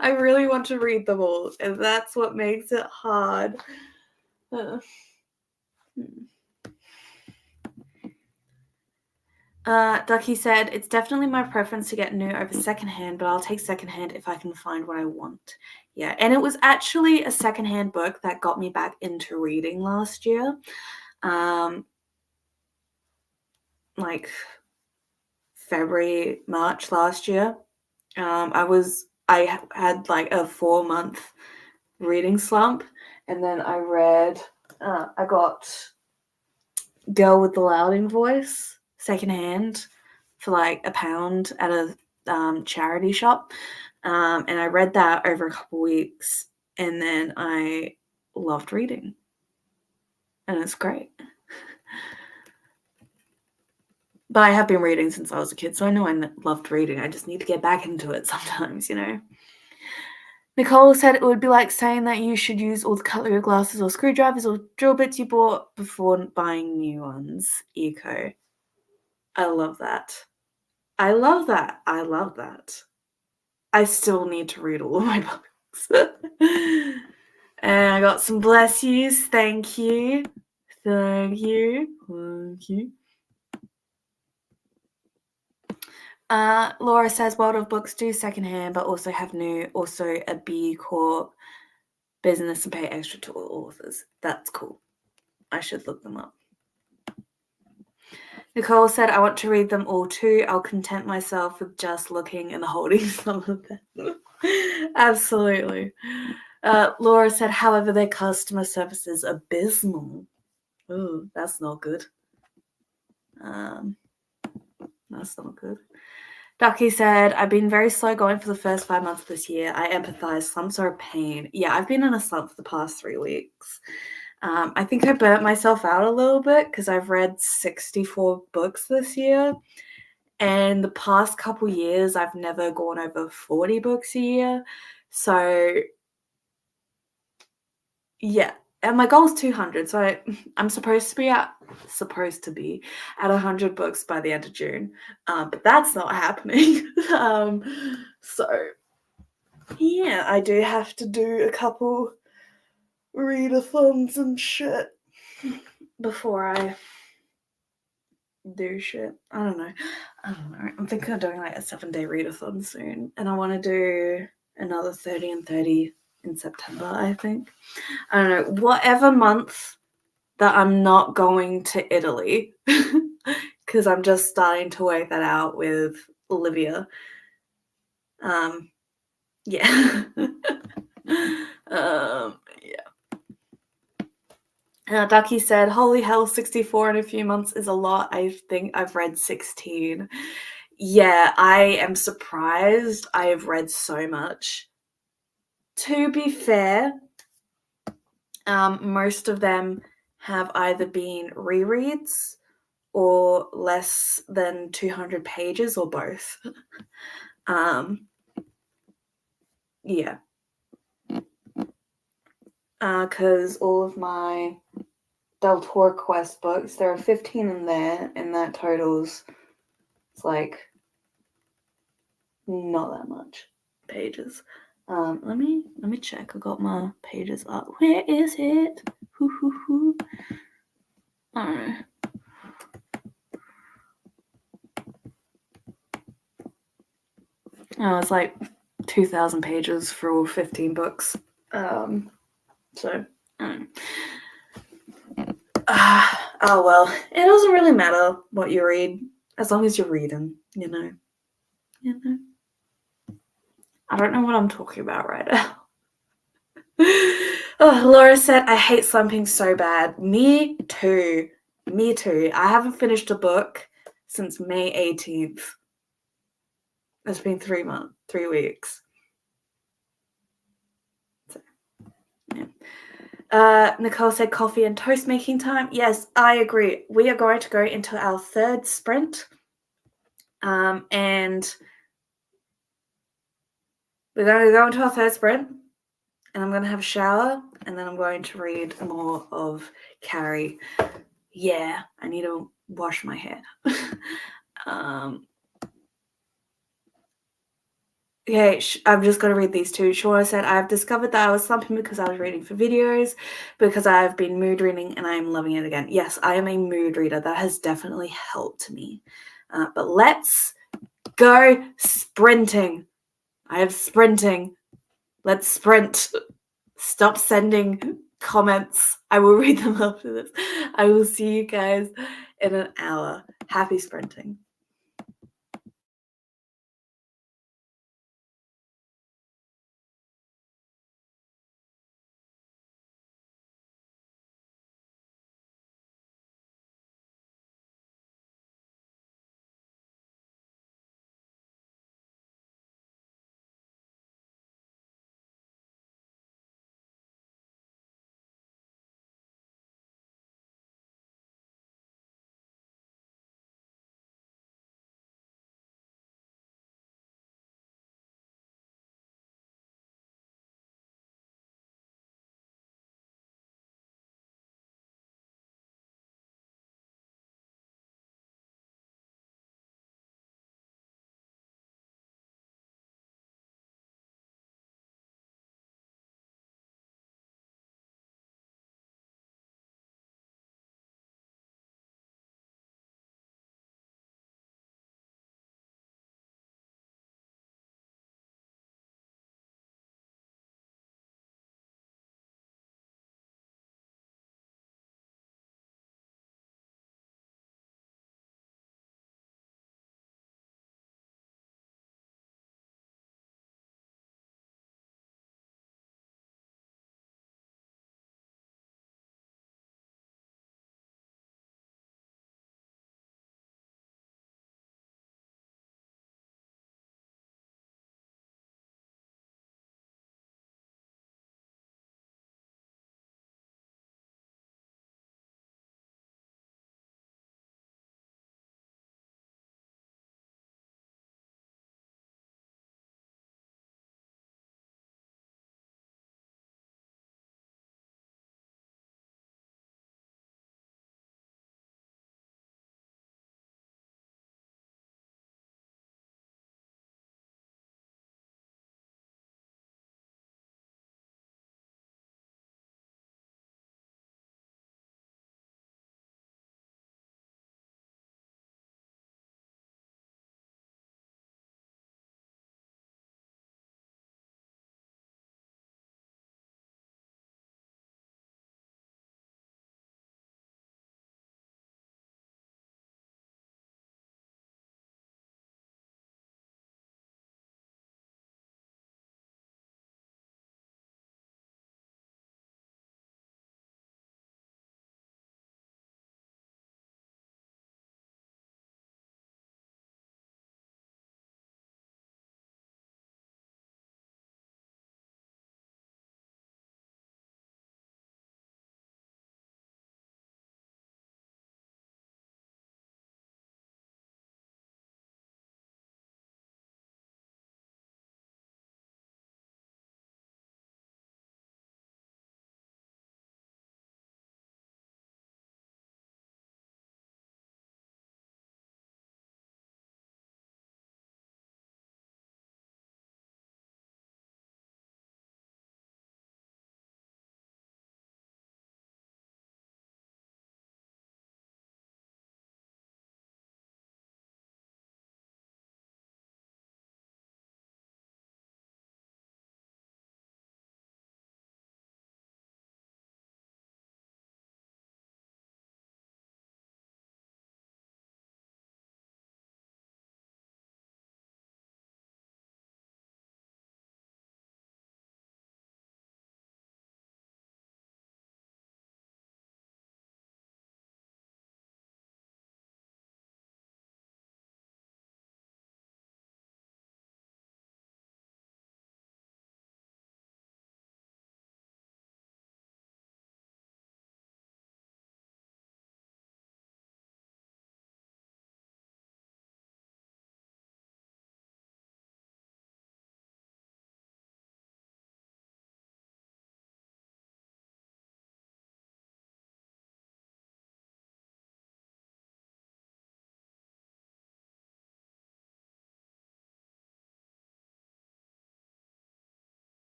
I really want to read them all, and that's what makes it hard. Ducky said, it's definitely my preference to get new over secondhand, but I'll take secondhand if I can find what I want. Yeah, and it was actually a secondhand book that got me back into reading last year. Like February, March last year. I had like a 4-month reading slump, and then I got Girl with the Louding Voice secondhand for like £1 at a charity shop, and I read that over a couple weeks, and then I loved reading, and it's great. But I have been reading since I was a kid, so I know I loved reading. I just need to get back into it sometimes, you know. Nicole said it would be like saying that you should use all the cutlery, glasses, or screwdrivers or drill bits you bought before buying new ones. Eco. I love that. I love that. I love that. I still need to read all of my books. And I got some bless yous. Thank you. Thank you. Thank you. Laura says World of Books do secondhand, but also have new, also a B Corp business and pay extra to all authors. That's cool. I should look them up. Nicole said, I want to read them all too. I'll content myself with just looking and holding some of them. Absolutely. Laura said, however, their customer service is abysmal. Ooh, that's not good. That's not good. Ducky said, I've been very slow going for the first 5 months of this year. I empathize. Slumps are a pain. Yeah, I've been in a slump for the past 3 weeks. I think I burnt myself out a little bit because I've read 64 books this year. And the past couple years, I've never gone over 40 books a year. So, yeah. And my goal is 200. So I'm supposed to be at 100 books by the end of June. But that's not happening. So, yeah, I do have to do a couple readathons and shit before I do shit. I don't know. I'm thinking of doing like a 7-day readathon soon, and I want to do another 30 and 30 in September, I think. I don't know. Whatever month that I'm not going to Italy, because I'm just starting to work that out with Olivia. Yeah. Yeah. Ducky said, holy hell, 64 in a few months is a lot. I think I've read 16. Yeah, I am surprised I have read so much. To be fair, most of them have either been rereads or less than 200 pages or both. Yeah. Because all of my Del Toro Quest books, there are 15 in there, and that totals, it's like, not that much pages. Let me check. I got my pages up. Where is it? I don't know. Oh, it's like 2,000 pages for all 15 books. So, I don't know. Oh well, it doesn't really matter what you read as long as you're reading, you know. I don't know what I'm talking about right now. Oh, Laura said, I hate slumping so bad. Me too. I haven't finished a book since May 18th. It's been 3 weeks. So, yeah. Nicole said coffee and toast making time. Yes, I agree. We are going to go into our 3rd sprint. And we're going to go into our 3rd sprint. And I'm going to have a shower. And then I'm going to read more of Carrie. Yeah, I need to wash my hair. Okay, I'm just going to read these two. Shauna said, I have discovered that I was slumping because I was reading for videos, because I have been mood reading and I am loving it again. Yes, I am a mood reader. That has definitely helped me. But let's go sprinting. I have sprinting. Let's sprint. Stop sending comments. I will read them after this. I will see you guys in an hour. Happy sprinting.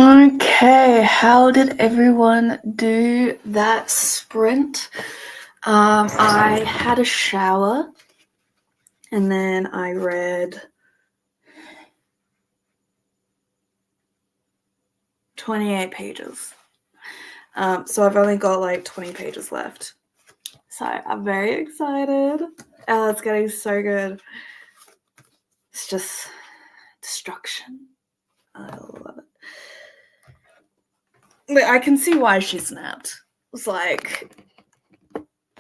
Okay, how did everyone do that sprint? I had a shower and then I read 28 pages. So I've only got like 20 pages left. So I'm very excited. Oh, it's getting so good. It's just destruction. I love it. But I can see why she snapped. It's like,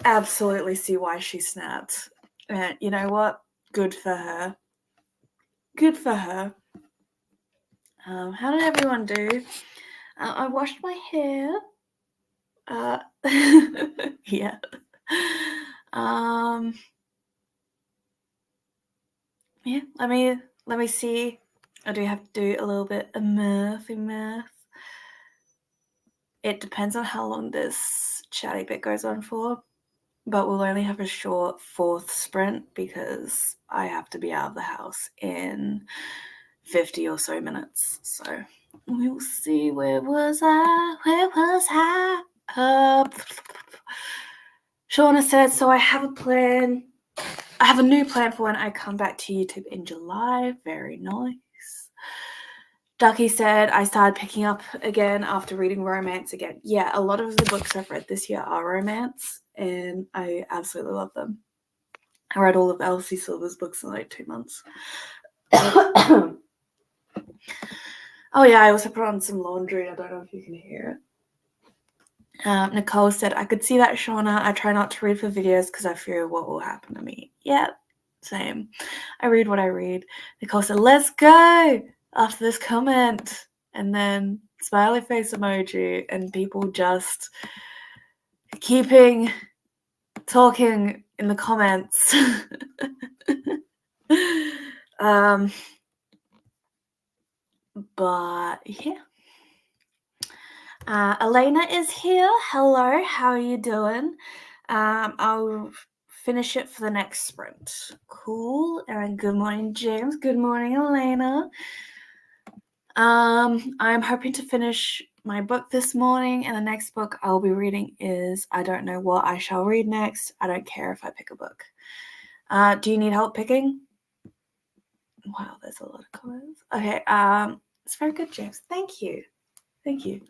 absolutely see why she snapped. And you know what? Good for her. Good for her. How did everyone do? I washed my hair. Yeah. Yeah. Let me see. I do have to do a little bit of math. It depends on how long this chatty bit goes on for, but we'll only have a short fourth sprint because I have to be out of the house in 50 or so minutes. So we'll see. Where was I? Shauna said, so I have a plan. I have a new plan for when I come back to YouTube in July. Very nice. Ducky said, I started picking up again after reading romance again. Yeah, a lot of the books I've read this year are romance, and I absolutely love them. I read all of Elsie Silver's books in like 2 months. Oh yeah, I also put on some laundry. I don't know if you can hear it. Nicole said, I could see that, Shauna. I try not to read for videos because I fear what will happen to me. Yeah, same. I read what I read. Nicole said, let's go after this comment. And then smiley face emoji and people just keeping talking in the comments. But yeah. Elena is here. Hello, how are you doing? I'll finish it for the next sprint. Cool. And good morning, James. Good morning, Elena. I'm hoping to finish my book this morning, and the next book I'll be reading is I don't know what I shall read next. I don't care if I pick a book. Do you need help picking? Wow, there's a lot of comments. Okay, it's very good, James. Thank you. Thank you.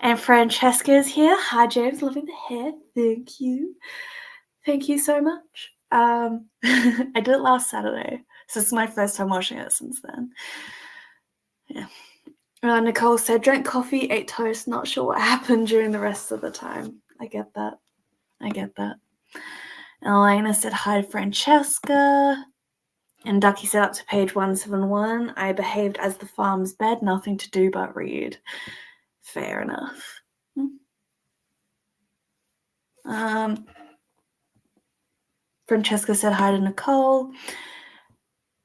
And Francesca is here. Hi, James. Loving the hair. Thank you. Thank you so much. I did it last Saturday, so it's my first time washing it since then. Yeah. Nicole said, drank coffee, ate toast, not sure what happened during the rest of the time. I get that. And Elena said, hi, Francesca. And Ducky said, up to page 171, I behaved as the farm's bed, nothing to do but read. Fair enough. Francesca said hi to Nicole.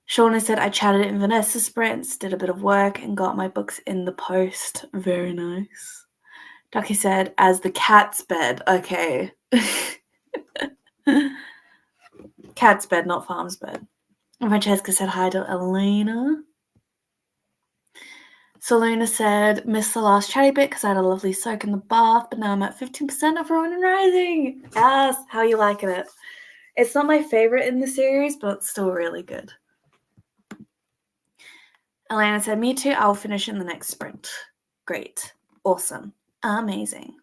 Shauna said, I chatted in Vanessa sprints, did a bit of work, and got my books in the post. Very nice. Ducky said, as the cat's bed. Okay. Cat's bed, not farm's bed. And Francesca said hi to Elena. Selena said, missed the last chatty bit because I had a lovely soak in the bath, but now I'm at 15% of Rowan and Rising. Yes, how are you liking it? It's not my favorite in the series, but it's still really good. Elena said, me too, I'll finish in the next sprint. Great. Awesome. Amazing.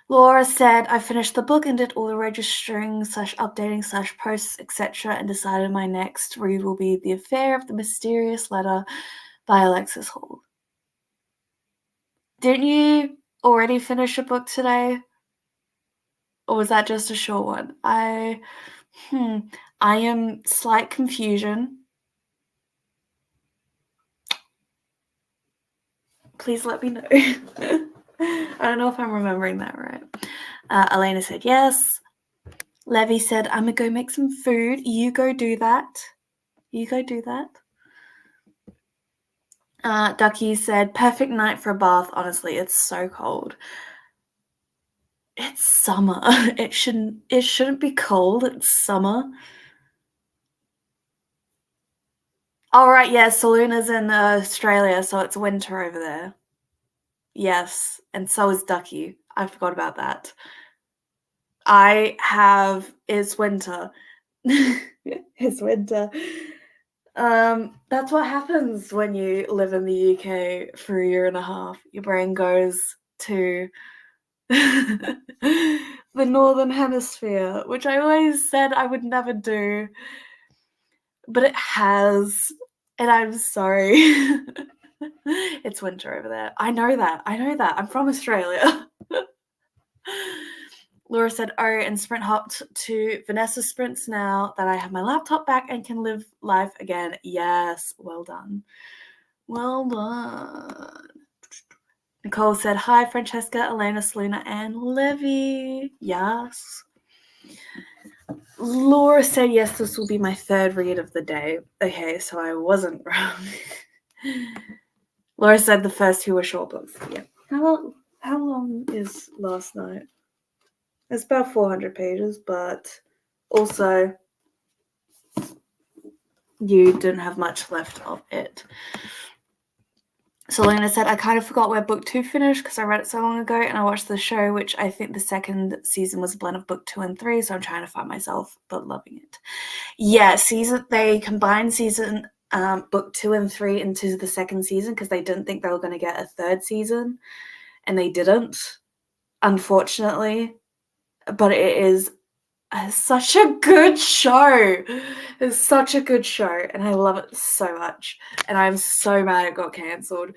Laura said, I finished the book and did all the registering / updating / posts, etc. and decided my next read will be The Affair of the Mysterious Letter by Alexis Hall. Didn't you already finish a book today? Or was that just a short one? I am slight confusion. Please let me know. I don't know if I'm remembering that right. Elena said yes. Levy said, I'm going to go make some food. You go do that. Ducky said, perfect night for a bath. Honestly, it's so cold. It's summer. It shouldn't be cold. It's summer. Oh, right, yeah, Saluna's in Australia, so it's winter over there. Yes, and so is Ducky. I forgot about that. It's winter. It's winter. That's what happens when you live in the UK for a year and a half. Your brain goes to the northern hemisphere, which I always said I would never do, but it has, and I'm sorry. It's winter over there. I know that. I'm from Australia. Laura said, oh, and sprint hopped to Vanessa sprints now that I have my laptop back and can live life again. Yes, well done. Well done. Nicole said, hi, Francesca, Elena, Selena, and Livy. Yes. Laura said, yes, this will be my third read of the day. Okay, so I wasn't wrong. Laura said the first two were short books. Yeah. How long is Last Night? It's about 400 pages, but also you didn't have much left of it. Selena said, I kind of forgot where book 2 finished because I read it so long ago and I watched the show, which I think the second season was a blend of book 2 and 3, so I'm trying to find myself, but loving it. Yeah, they combined season book 2 and 3 into the second season because they didn't think they were going to get a third season, and they didn't, unfortunately. But it is such a good show. It's such a good show, and I love it so much. And I'm so mad it got cancelled.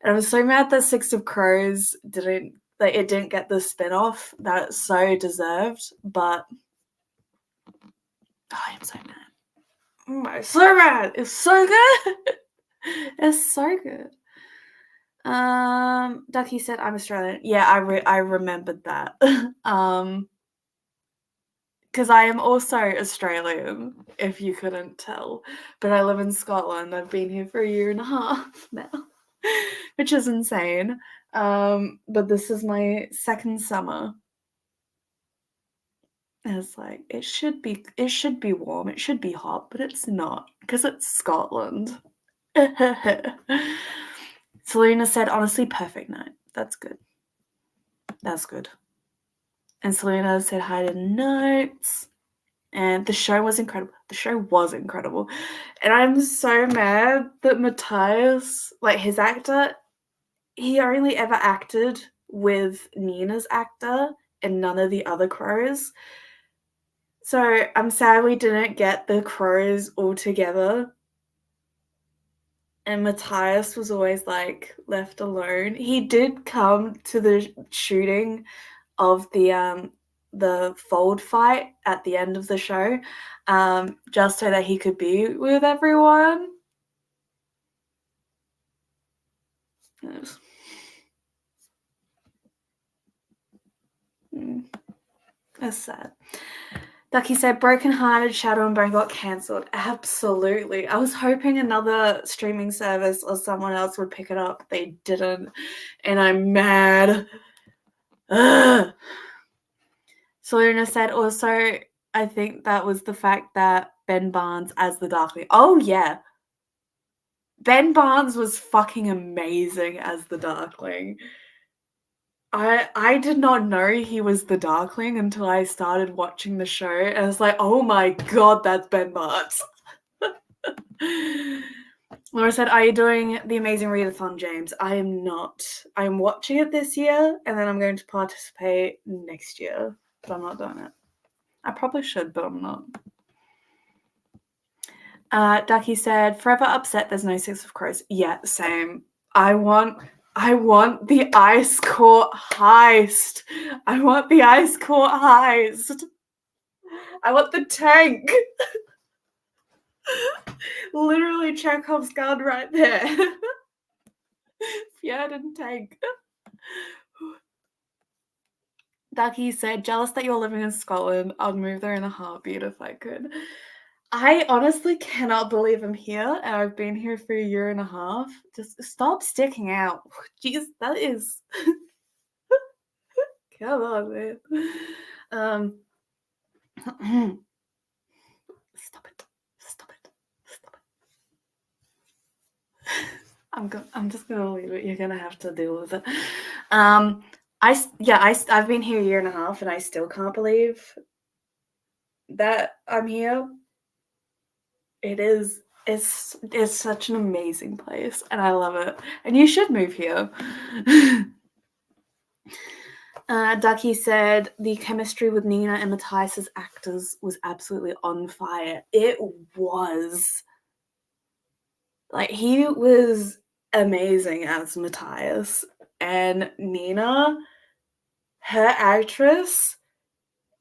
And I'm so mad that Six of Crows didn't get the spin-off that it so deserved. But I am so mad. I'm so mad. It's so good. It's so good. Ducky said I'm Australian. Yeah, I remembered that. Because I am also Australian, if you couldn't tell. But I live in Scotland. I've been here for a year and a half now, which is insane. But this is my second summer. And it's like it should be warm, it should be hot, but it's not, because it's Scotland. Selena said, honestly, perfect night. That's good. That's good. And Selena said hi to Notes. And the show was incredible. And I'm so mad that Matthias, like his actor, he only ever acted with Nina's actor and none of the other crows. So I'm sad we didn't get the crows all together. And Matthias was always like left alone. He did come to the shooting of the fold fight at the end of the show, just so that he could be with everyone. Yes. That's sad. Ducky said, broken-hearted, Shadow and Bone got cancelled. Absolutely. I was hoping another streaming service or someone else would pick it up. They didn't. And I'm mad. Ugh. Selena said, also, I think that was the fact that Ben Barnes as the Darkling. Oh, yeah. Ben Barnes was fucking amazing as the Darkling. I did not know he was the Darkling until I started watching the show, and I was like, oh my god, that's Ben Barnes. Laura said, are you doing the Amazing Readathon, James? I am not. I'm watching it this year, and then I'm going to participate next year, but I'm not doing it. I probably should, but I'm not. Ducky said, forever upset there's no Six of Crows. Yeah, same. I want the ice court heist. I want the ice court heist. I want the tank. Literally Chekhov's gun right there. Fjord and tank. Ducky said, jealous that you're living in Scotland. I'd move there in a heartbeat if I could. I honestly cannot believe I'm here and I've been here for a year and a half. Just stop sticking out. Jeez, that is... Come on, man. Stop it. I'm just gonna leave it. You're gonna have to deal with it. I've been here a year and a half, and I still can't believe that I'm here. It's such an amazing place, and I love it. And you should move here. Ducky said the chemistry with Nina and Matthias as actors was absolutely on fire. It was. Like, he was amazing as Matthias. And Nina, her actress,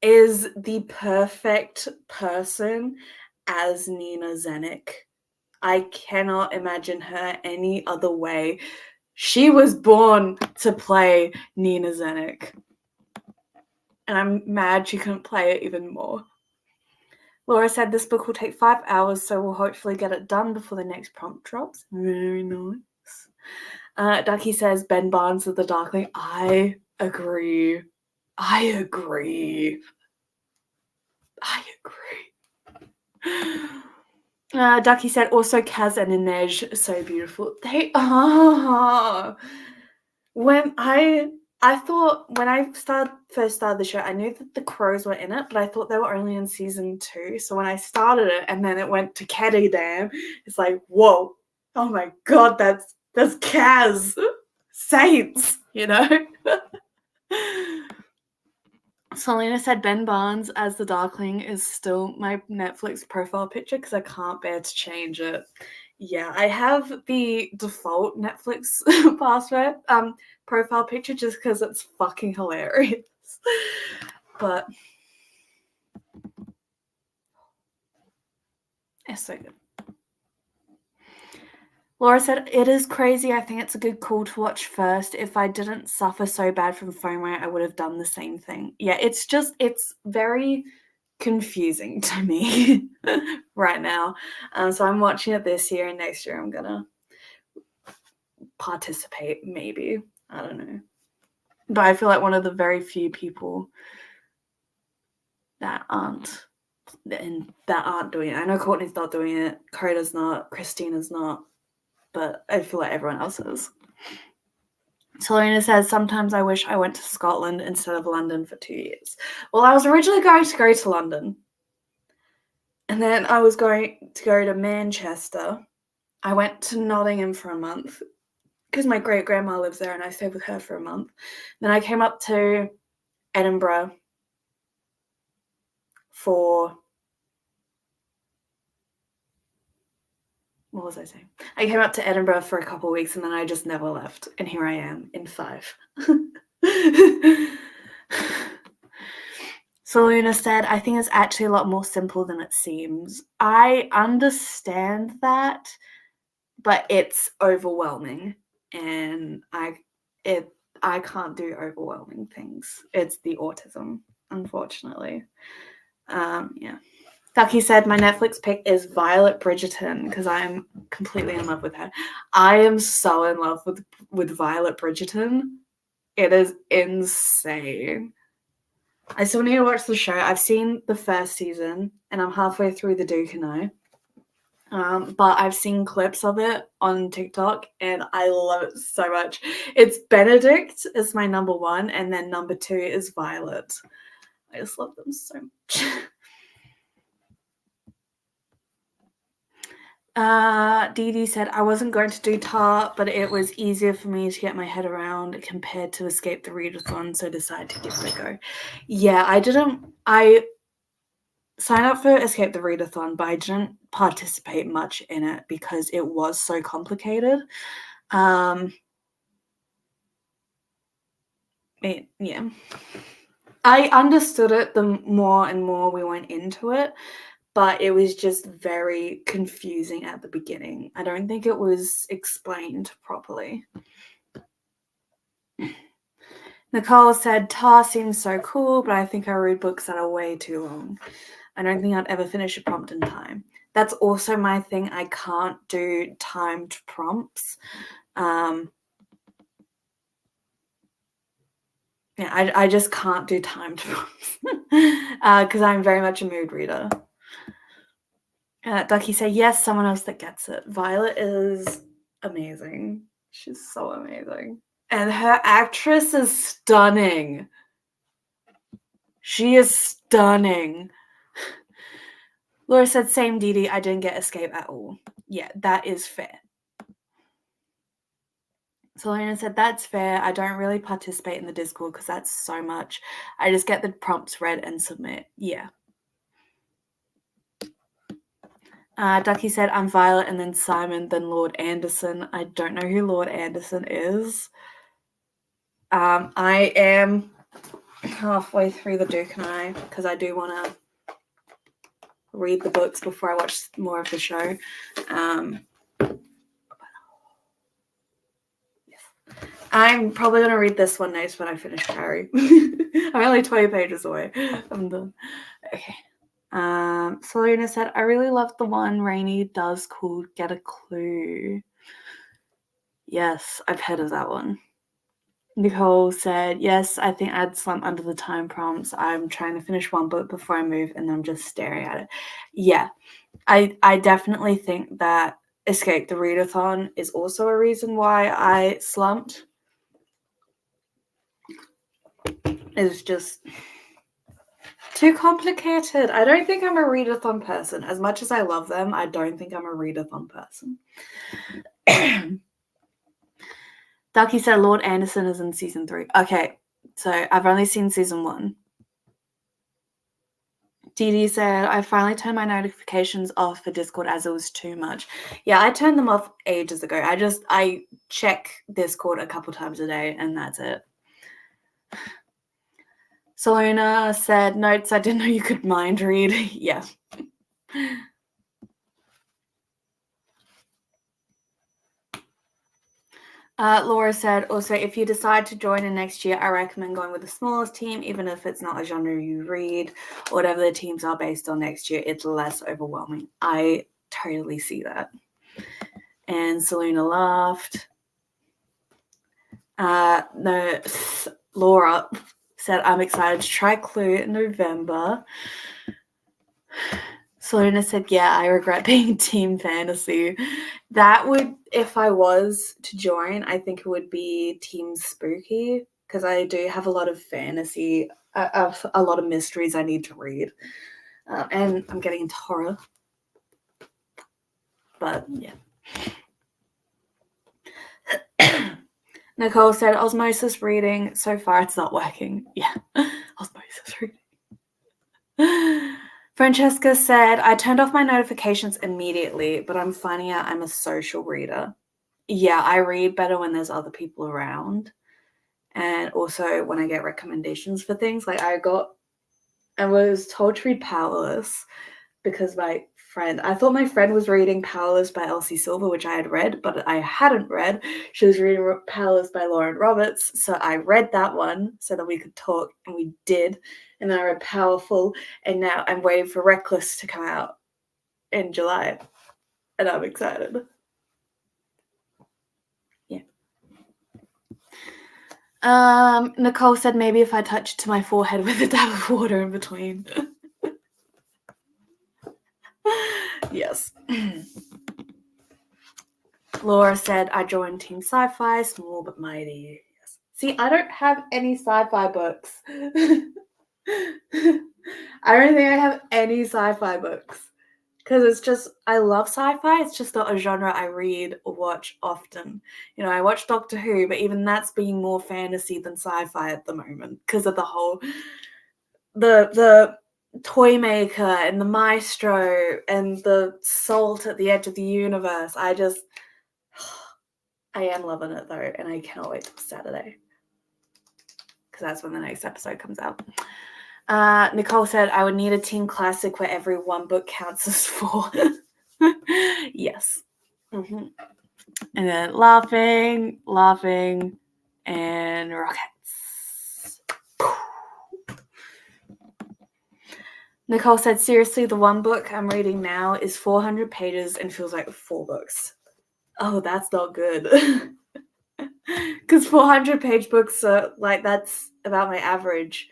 is the perfect person as Nina Zenik. I cannot imagine her any other way. She was born to play Nina Zenik. And I'm mad she couldn't play it even more. Laura said this book will take 5 hours, so we'll hopefully get it done before the next prompt drops. Very nice. Ducky says Ben Barnes of the Darkling. I agree. Ducky said also Kaz and Inej, so beautiful. They are. When I thought when I first started the show, I knew that the Crows were in it, but I thought they were only in season 2. So when I started it and then it went to Ketterdam, it's like, whoa, oh my god, that's Kaz. Saints, you know? Selena said Ben Barnes as the Darkling is still my Netflix profile picture because I can't bear to change it. Yeah, I have the default Netflix password profile picture just because it's fucking hilarious. But it's so good. Laura said, it is crazy. I think it's a good call to watch first. If I didn't suffer so bad from FOMO, I would have done the same thing. Yeah, it's very confusing to me right now. So I'm watching it this year, and next year I'm gonna participate, maybe. I don't know. But I feel like one of the very few people that aren't doing it. I know Courtney's not doing it, Coda's not, Christina's not, but I feel like everyone else is. Selena says, sometimes I wish I went to Scotland instead of London for 2 years. Well, I was originally going to go to London. And then I was going to go to Manchester. I went to Nottingham for a month because my great-grandma lives there and I stayed with her for a month. Then I came up to Edinburgh for... What was I saying? I came up to Edinburgh for a couple of weeks and then I just never left. And here I am in 5. Selena said, I think it's actually a lot more simple than it seems. I understand that, but it's overwhelming. And I can't do overwhelming things. It's the autism, unfortunately. Yeah. Ducky said, my Netflix pick is Violet Bridgerton because I'm completely in love with her. I am so in love with Violet Bridgerton. It is insane. I still need to watch the show. I've seen the first season and I'm halfway through the Duke and I. But I've seen clips of it on TikTok and I love it so much. It's Benedict is my number 1 and then number 2 is Violet. I just love them so much. Dee Dee said, I wasn't going to do Tar, but it was easier for me to get my head around compared to Escape the Readathon, so decided to give it a go. Yeah, I signed up for Escape the Readathon, but I didn't participate much in it because it was so complicated. Yeah. I understood it the more and more we went into it, but it was just very confusing at the beginning. I don't think it was explained properly. Nicole said, Tar seems so cool, but I think I read books that are way too long. I don't think I'd ever finish a prompt in time. That's also my thing. I can't do timed prompts. Yeah, I just can't do timed prompts because I'm very much a mood reader. Ducky said, yes, someone else that gets it. Violet is amazing. She's so amazing. And her actress is stunning. She is stunning. Laura said, same Dee Dee, I didn't get Escape at all. Yeah, that is fair. Selena said, that's fair. I don't really participate in the Discord because that's so much. I just get the prompts read and submit. Yeah. Ducky said, I'm Violet and then Simon, then Lord Anderson. I don't know who Lord Anderson is. I am halfway through the Duke and I because I do want to read the books before I watch more of the show. I'm probably going to read this one next when I finish Carrie. I'm only 20 pages away. I'm done. Okay. Selena said, I really love the one Rainy does called Get a Clue. Yes, I've heard of that one. Nicole said, yes, I think I'd slump under the time prompts. I'm trying to finish one book before I move and I'm just staring at it. Yeah, I definitely think that Escape the Readathon is also a reason why I slumped. It's just too complicated. I don't think I'm a readathon person. As much as I love them, I don't think I'm a readathon person. Ducky said Lord Anderson is in season 3. Okay, so I've only seen season 1. Dee Dee said, I finally turned my notifications off for Discord as it was too much. Yeah, I turned them off ages ago. I check Discord a couple times a day and that's it. Selena said, notes, I didn't know you could mind read. Yeah. Laura said, also, if you decide to join in next year, I recommend going with the smallest team, even if it's not a genre you read, or whatever the teams are based on next year, it's less overwhelming. I totally see that. And Selena laughed. No, Laura said, I'm excited to try Clue in November. Selena said, yeah, I regret being Team Fantasy. That would, if I was to join, I think it would be Team Spooky, because I do have a lot of fantasy, a lot of mysteries I need to read. And I'm getting into horror. But, yeah. Nicole said, Osmosis reading. So far, it's not working. Yeah, Osmosis reading. Francesca said, I turned off my notifications immediately, but I'm finding out I'm a social reader. Yeah, I read better when there's other people around. And also when I get recommendations for things. Like I was told to read Powerless because I thought my friend was reading Powerless by Elsie Silver, which I had read, but I hadn't read. She was reading Powerless by Lauren Roberts. So I read that one so that we could talk, and we did. And then I read Powerful, and now I'm waiting for Reckless to come out in July. And I'm excited. Yeah. Nicole said maybe if I touch it to my forehead with a dab of water in between. Yes. Laura said, I joined Team Sci-Fi, small but mighty. Yes. See, I don't have any sci-fi books. I don't think I have any sci-fi books. Because it's just, I love sci-fi. It's just not a genre I read or watch often. You know, I watch Doctor Who, but even that's being more fantasy than sci-fi at the moment because of the whole, the toy maker and the maestro and the salt at the edge of the universe. I am loving it though, and I cannot wait till Saturday because that's when the next episode comes out. Nicole said, I would need a team classic where every one book counts as 4. Yes. Mm-hmm. And then laughing, and rockets. Nicole said, seriously, the one book I'm reading now is 400 pages and feels like 4 books. Oh, that's not good. Because 400-page books are like, that's about my average.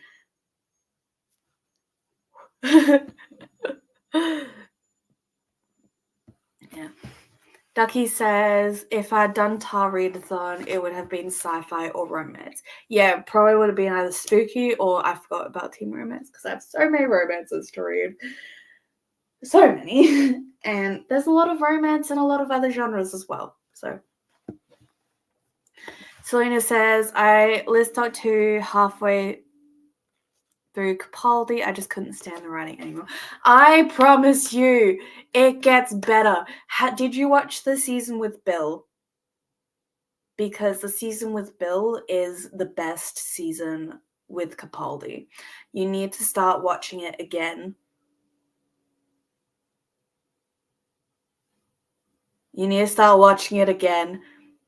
Yeah. Ducky says, if I'd done Tar Readathon, it would have been sci-fi or romance. Yeah, probably would have been either spooky or I forgot about teen romance because I have so many romances to read. So many. And there's a lot of romance and a lot of other genres as well. So Selena says, I list Doctor 2 halfway through Capaldi. I just couldn't stand the writing anymore. I promise you, it gets better. Did you watch the season with Bill? Because the season with Bill is the best season with Capaldi. You need to start watching it again.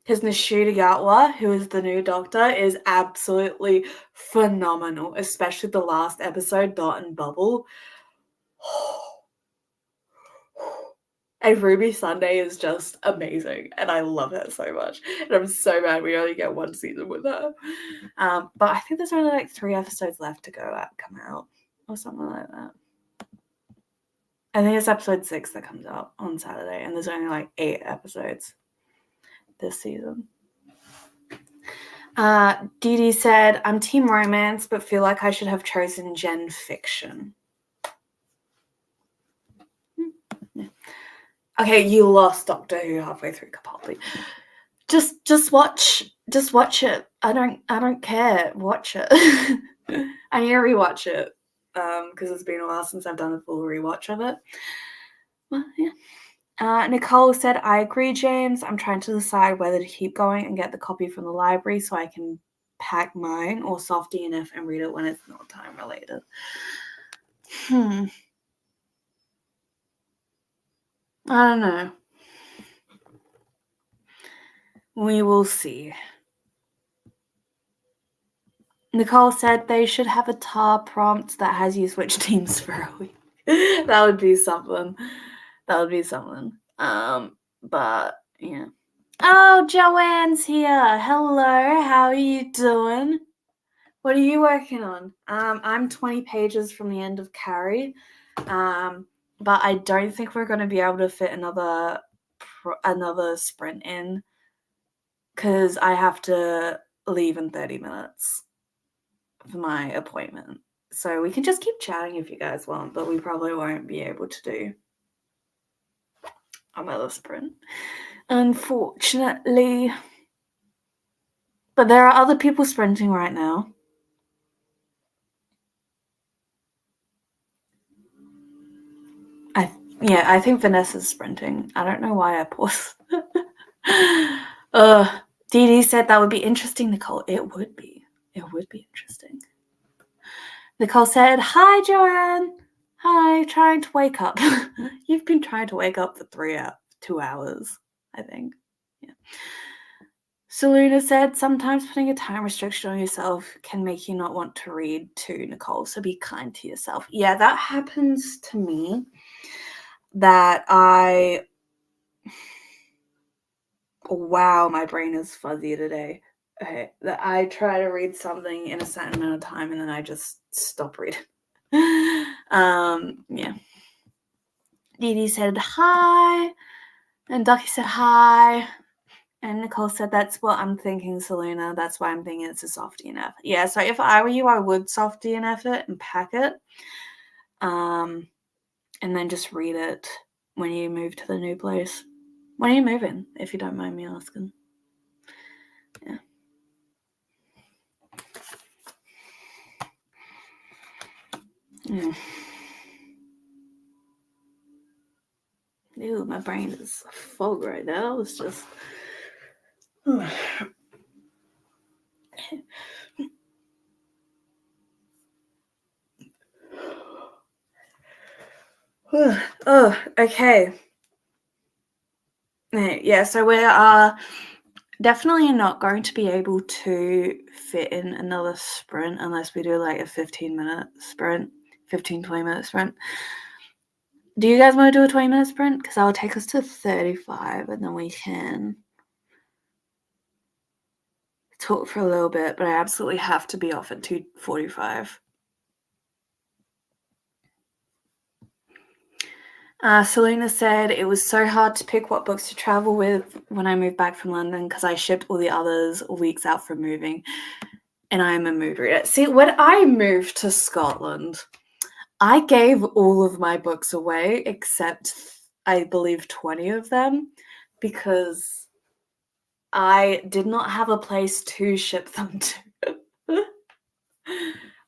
Because Nishuda Gatwa, who is the new Doctor, is absolutely phenomenal, especially the last episode, Dot and Bubble. And Ruby Sunday is just amazing, and I love her so much. And I'm so mad we only get one season with her. But I think there's only like 3 episodes left to come out, or something like that. I think it's episode 6 that comes out on Saturday, and there's only like 8 episodes this season. Dee Dee said, I'm team romance, but feel like I should have chosen gen fiction. Yeah. Okay, you lost Doctor Who halfway through Capaldi. Just watch it. I don't care. Watch it. I need to rewatch it because it's been a while since I've done a full rewatch of it. Well, yeah. Nicole said, I agree, James. I'm trying to decide whether to keep going and get the copy from the library so I can pack mine or soft DNF and read it when it's not time related. I don't know. We will see. Nicole said they should have a tar prompt that has you switch teams for a week. That would be something. But yeah. Oh, Joanne's here. Hello, how are you doing? What are you working on? I'm 20 pages from the end of Carrie. But I don't think we're going to be able to fit another sprint in because I have to leave in 30 minutes for my appointment. So we can just keep chatting if you guys want, but we probably won't be able to do another sprint, unfortunately. But there are other people sprinting right now. I think Vanessa's sprinting. I don't know why I paused. Dee Dee said that would be interesting, Nicole. It would be. It would be interesting. Nicole said, hi, Joanne. Hi, trying to wake up. You've been trying to wake up for 2 hours, I think. Yeah. Selena said, sometimes putting a time restriction on yourself can make you not want to read too, Nicole, so be kind to yourself. Yeah, that happens to me. Wow, my brain is fuzzy today. Okay, that I try to read something in a certain amount of time and then I just stop reading. Yeah. Dee Dee said hi, and Ducky said hi, and Nicole said that's what I'm thinking, Selena. That's why I'm thinking it's a soft DNF. Yeah, so if I were you, I would soft DNF it and pack it, and then just read it when you move to the new place. When are you moving, if you don't mind me asking? Yeah. Ew, my brain is fog right now. It's just. Oh, okay. Yeah, so we are definitely not going to be able to fit in another sprint unless we do like a 15-minute sprint, 15-20-minute sprint. Do you guys want to do a 20-minute sprint? Because that will take us to 35 and then we can talk for a little bit, but I absolutely have to be off at 2:45. Selena said it was so hard to pick what books to travel with when I moved back from London because I shipped all the others weeks out from moving, and I am a mood reader. See, when I moved to Scotland, I gave all of my books away except, I believe, 20 of them because I did not have a place to ship them to.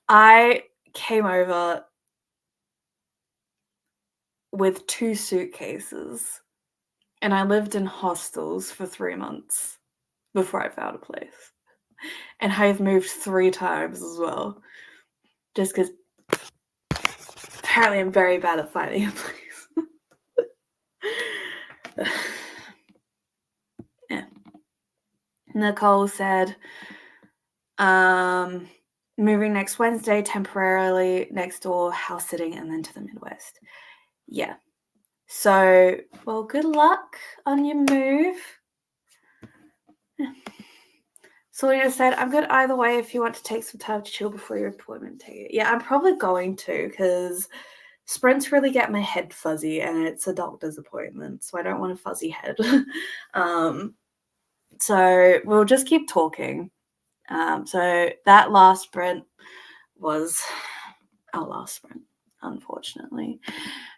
I came over with 2 suitcases, and I lived in hostels for 3 months before I found a place. And I've moved 3 times as well, just because apparently I'm very bad at finding a place. Yeah. Nicole said, moving next Wednesday, temporarily next door, house sitting, and then to the Midwest. Yeah. So, well, good luck on your move. Yeah. Selena said, I'm good either way if you want to take some time to chill before your appointment. Take it. Yeah, I'm probably going to because sprints really get my head fuzzy and it's a doctor's appointment, so I don't want a fuzzy head. So we'll just keep talking. So that last sprint was our last sprint, unfortunately.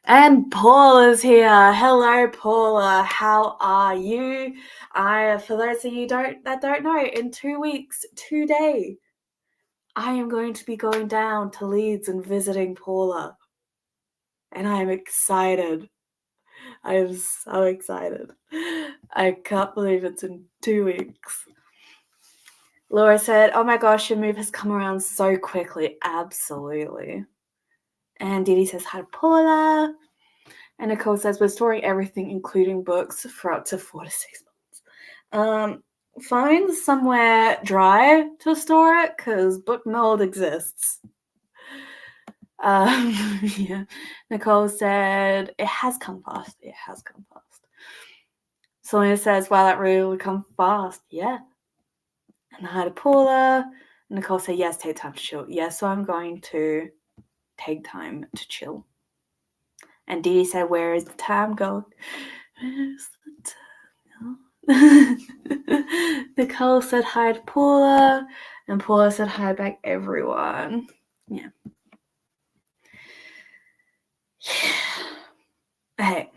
And Paula's here. Hello, Paula. How are you? For those of you that don't know, in 2 weeks, today, I am going to be going down to Leeds and visiting Paula. And I am excited. I am so excited. I can't believe it's in 2 weeks. Laura said, oh my gosh, your move has come around so quickly. Absolutely. And Didi says, hi to Paula. And Nicole says, we're storing everything, including books, for up to 4 to 6 months. Find somewhere dry to store it, because book mold exists. Yeah. Nicole said, it has come fast. It has come fast. Selena says, wow, that really would come fast. Yeah. And hi to Paula. Nicole said, yes, take time to chill. Yeah, so I'm going to take time to chill. And Dee said, where is the time going? Where's the time? Nicole said hi to Paula. And Paula said hi back, everyone. Yeah. Hey.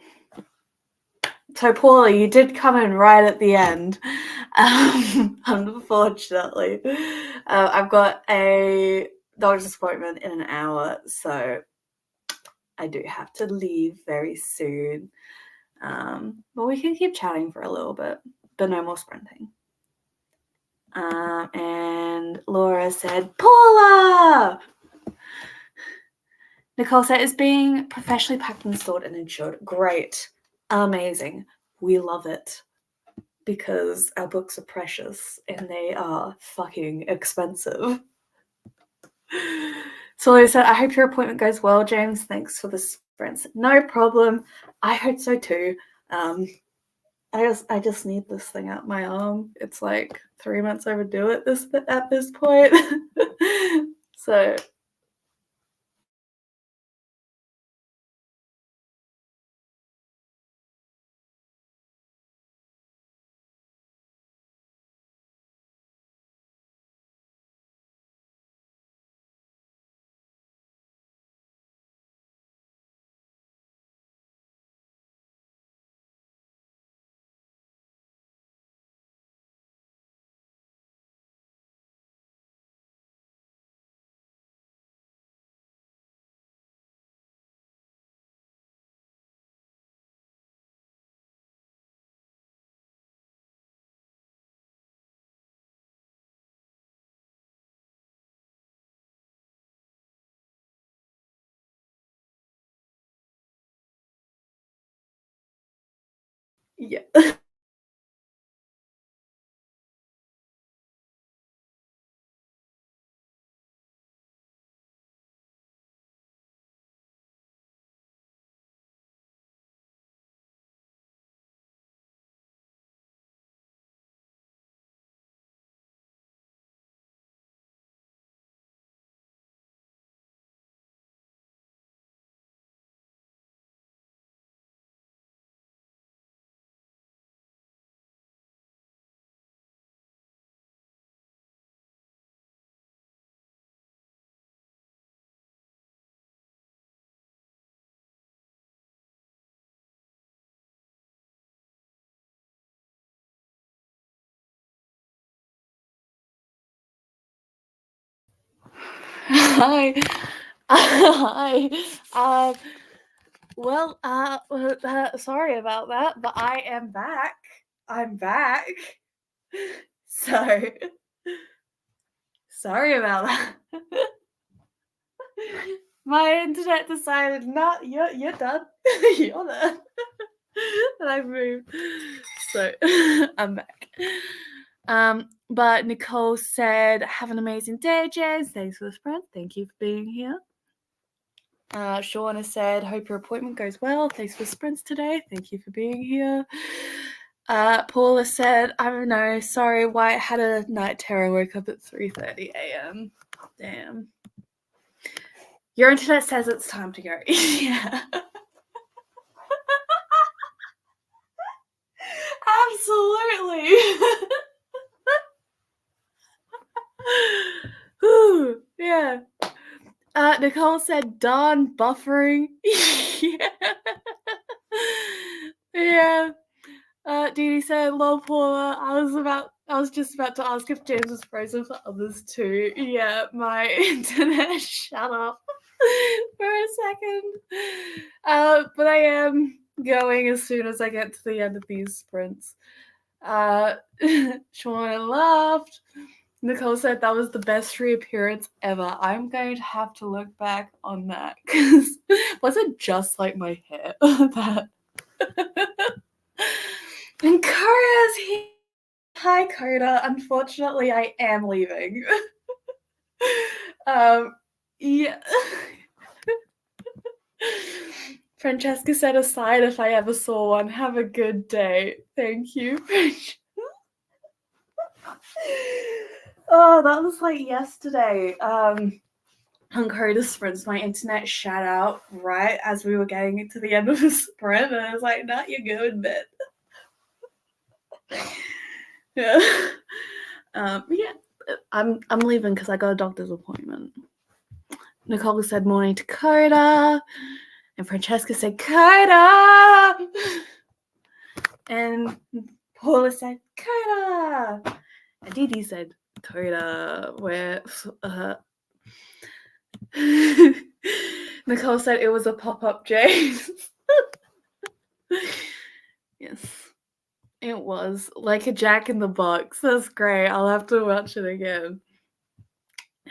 So, Paula, you did come in right at the end. Unfortunately. I've got a doctor's appointment in an hour, so I do have to leave very soon. But we can keep chatting for a little bit, but no more sprinting. And Laura said, Paula! Nicole said, is being professionally packed and stored and insured. Great. Amazing. We love it. Because our books are precious and they are fucking expensive. So I said, I hope your appointment goes well, James. Thanks for the sprints. No problem. I hope so too. I just need this thing out my arm. It's like 3 months overdue at this point. So yeah. Hi. Hi. Well, sorry about that, but I am back. I'm back. So, sorry about that. My internet decided, not you're done. You're done. And I moved. So, I'm back. But Nicole said, have an amazing day, James. Thanks for the spread. Thank you for being here. Shauna said, hope your appointment goes well. Thanks for the sprints today. Thank you for being here. Paula said, I don't know, sorry, White had a night terror, woke up at 3:30 a.m. Damn. Your internet says it's time to go. Yeah. Absolutely. Whew, yeah. Nicole said, Dawn buffering. Yeah. Yeah. Dee Dee said, lol, Paula, I was just about to ask if James was frozen for others too. Yeah, my internet shut off for a second. But I am going as soon as I get to the end of these sprints. Shauna laughed. Nicole said that was the best reappearance ever. I'm going to have to look back on that because was it just like my hair? That. And Coda's here. Hi, Coda. Unfortunately, I am leaving. Yeah. Francesca said aside if I ever saw one. Have a good day. Thank you. Oh, that was like yesterday. On Coda's sprints, my internet shut out right as we were getting to the end of the sprint, and I was like, "No, you're going to bed." Yeah. Yeah. I'm leaving because I got a doctor's appointment. Nicole said morning to Coda, and Francesca said Coda, and Paula said Coda, and Dee Dee said Coda. Where Nicole said it was a pop-up, James. Yes, it was like a Jack in the Box. That's great. I'll have to watch it again.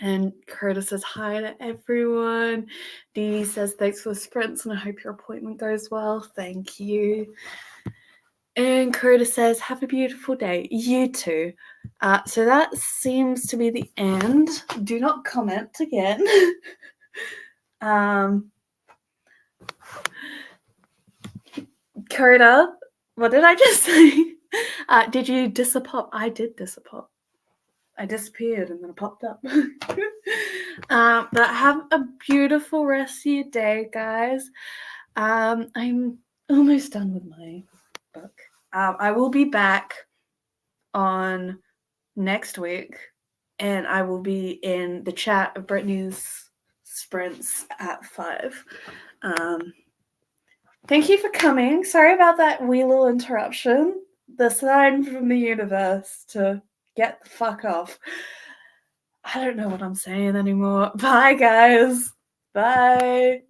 And Curtis says hi to everyone. Dee Dee says thanks for the sprints and I hope your appointment goes well. Thank you. And Curtis says have a beautiful day. You too. So that seems to be the end. Do not comment again. Coda, what did I just say? Did you disappear? I did disappear. I disappeared and then it popped up. But have a beautiful rest of your day, guys. I'm almost done with my book. I will be back on next week, and I will be in the chat of Brittany's sprints at 5. Thank you for coming. Sorry about that wee little interruption. The sign from the universe to get the fuck off. I don't know what I'm saying anymore. Bye, guys. Bye.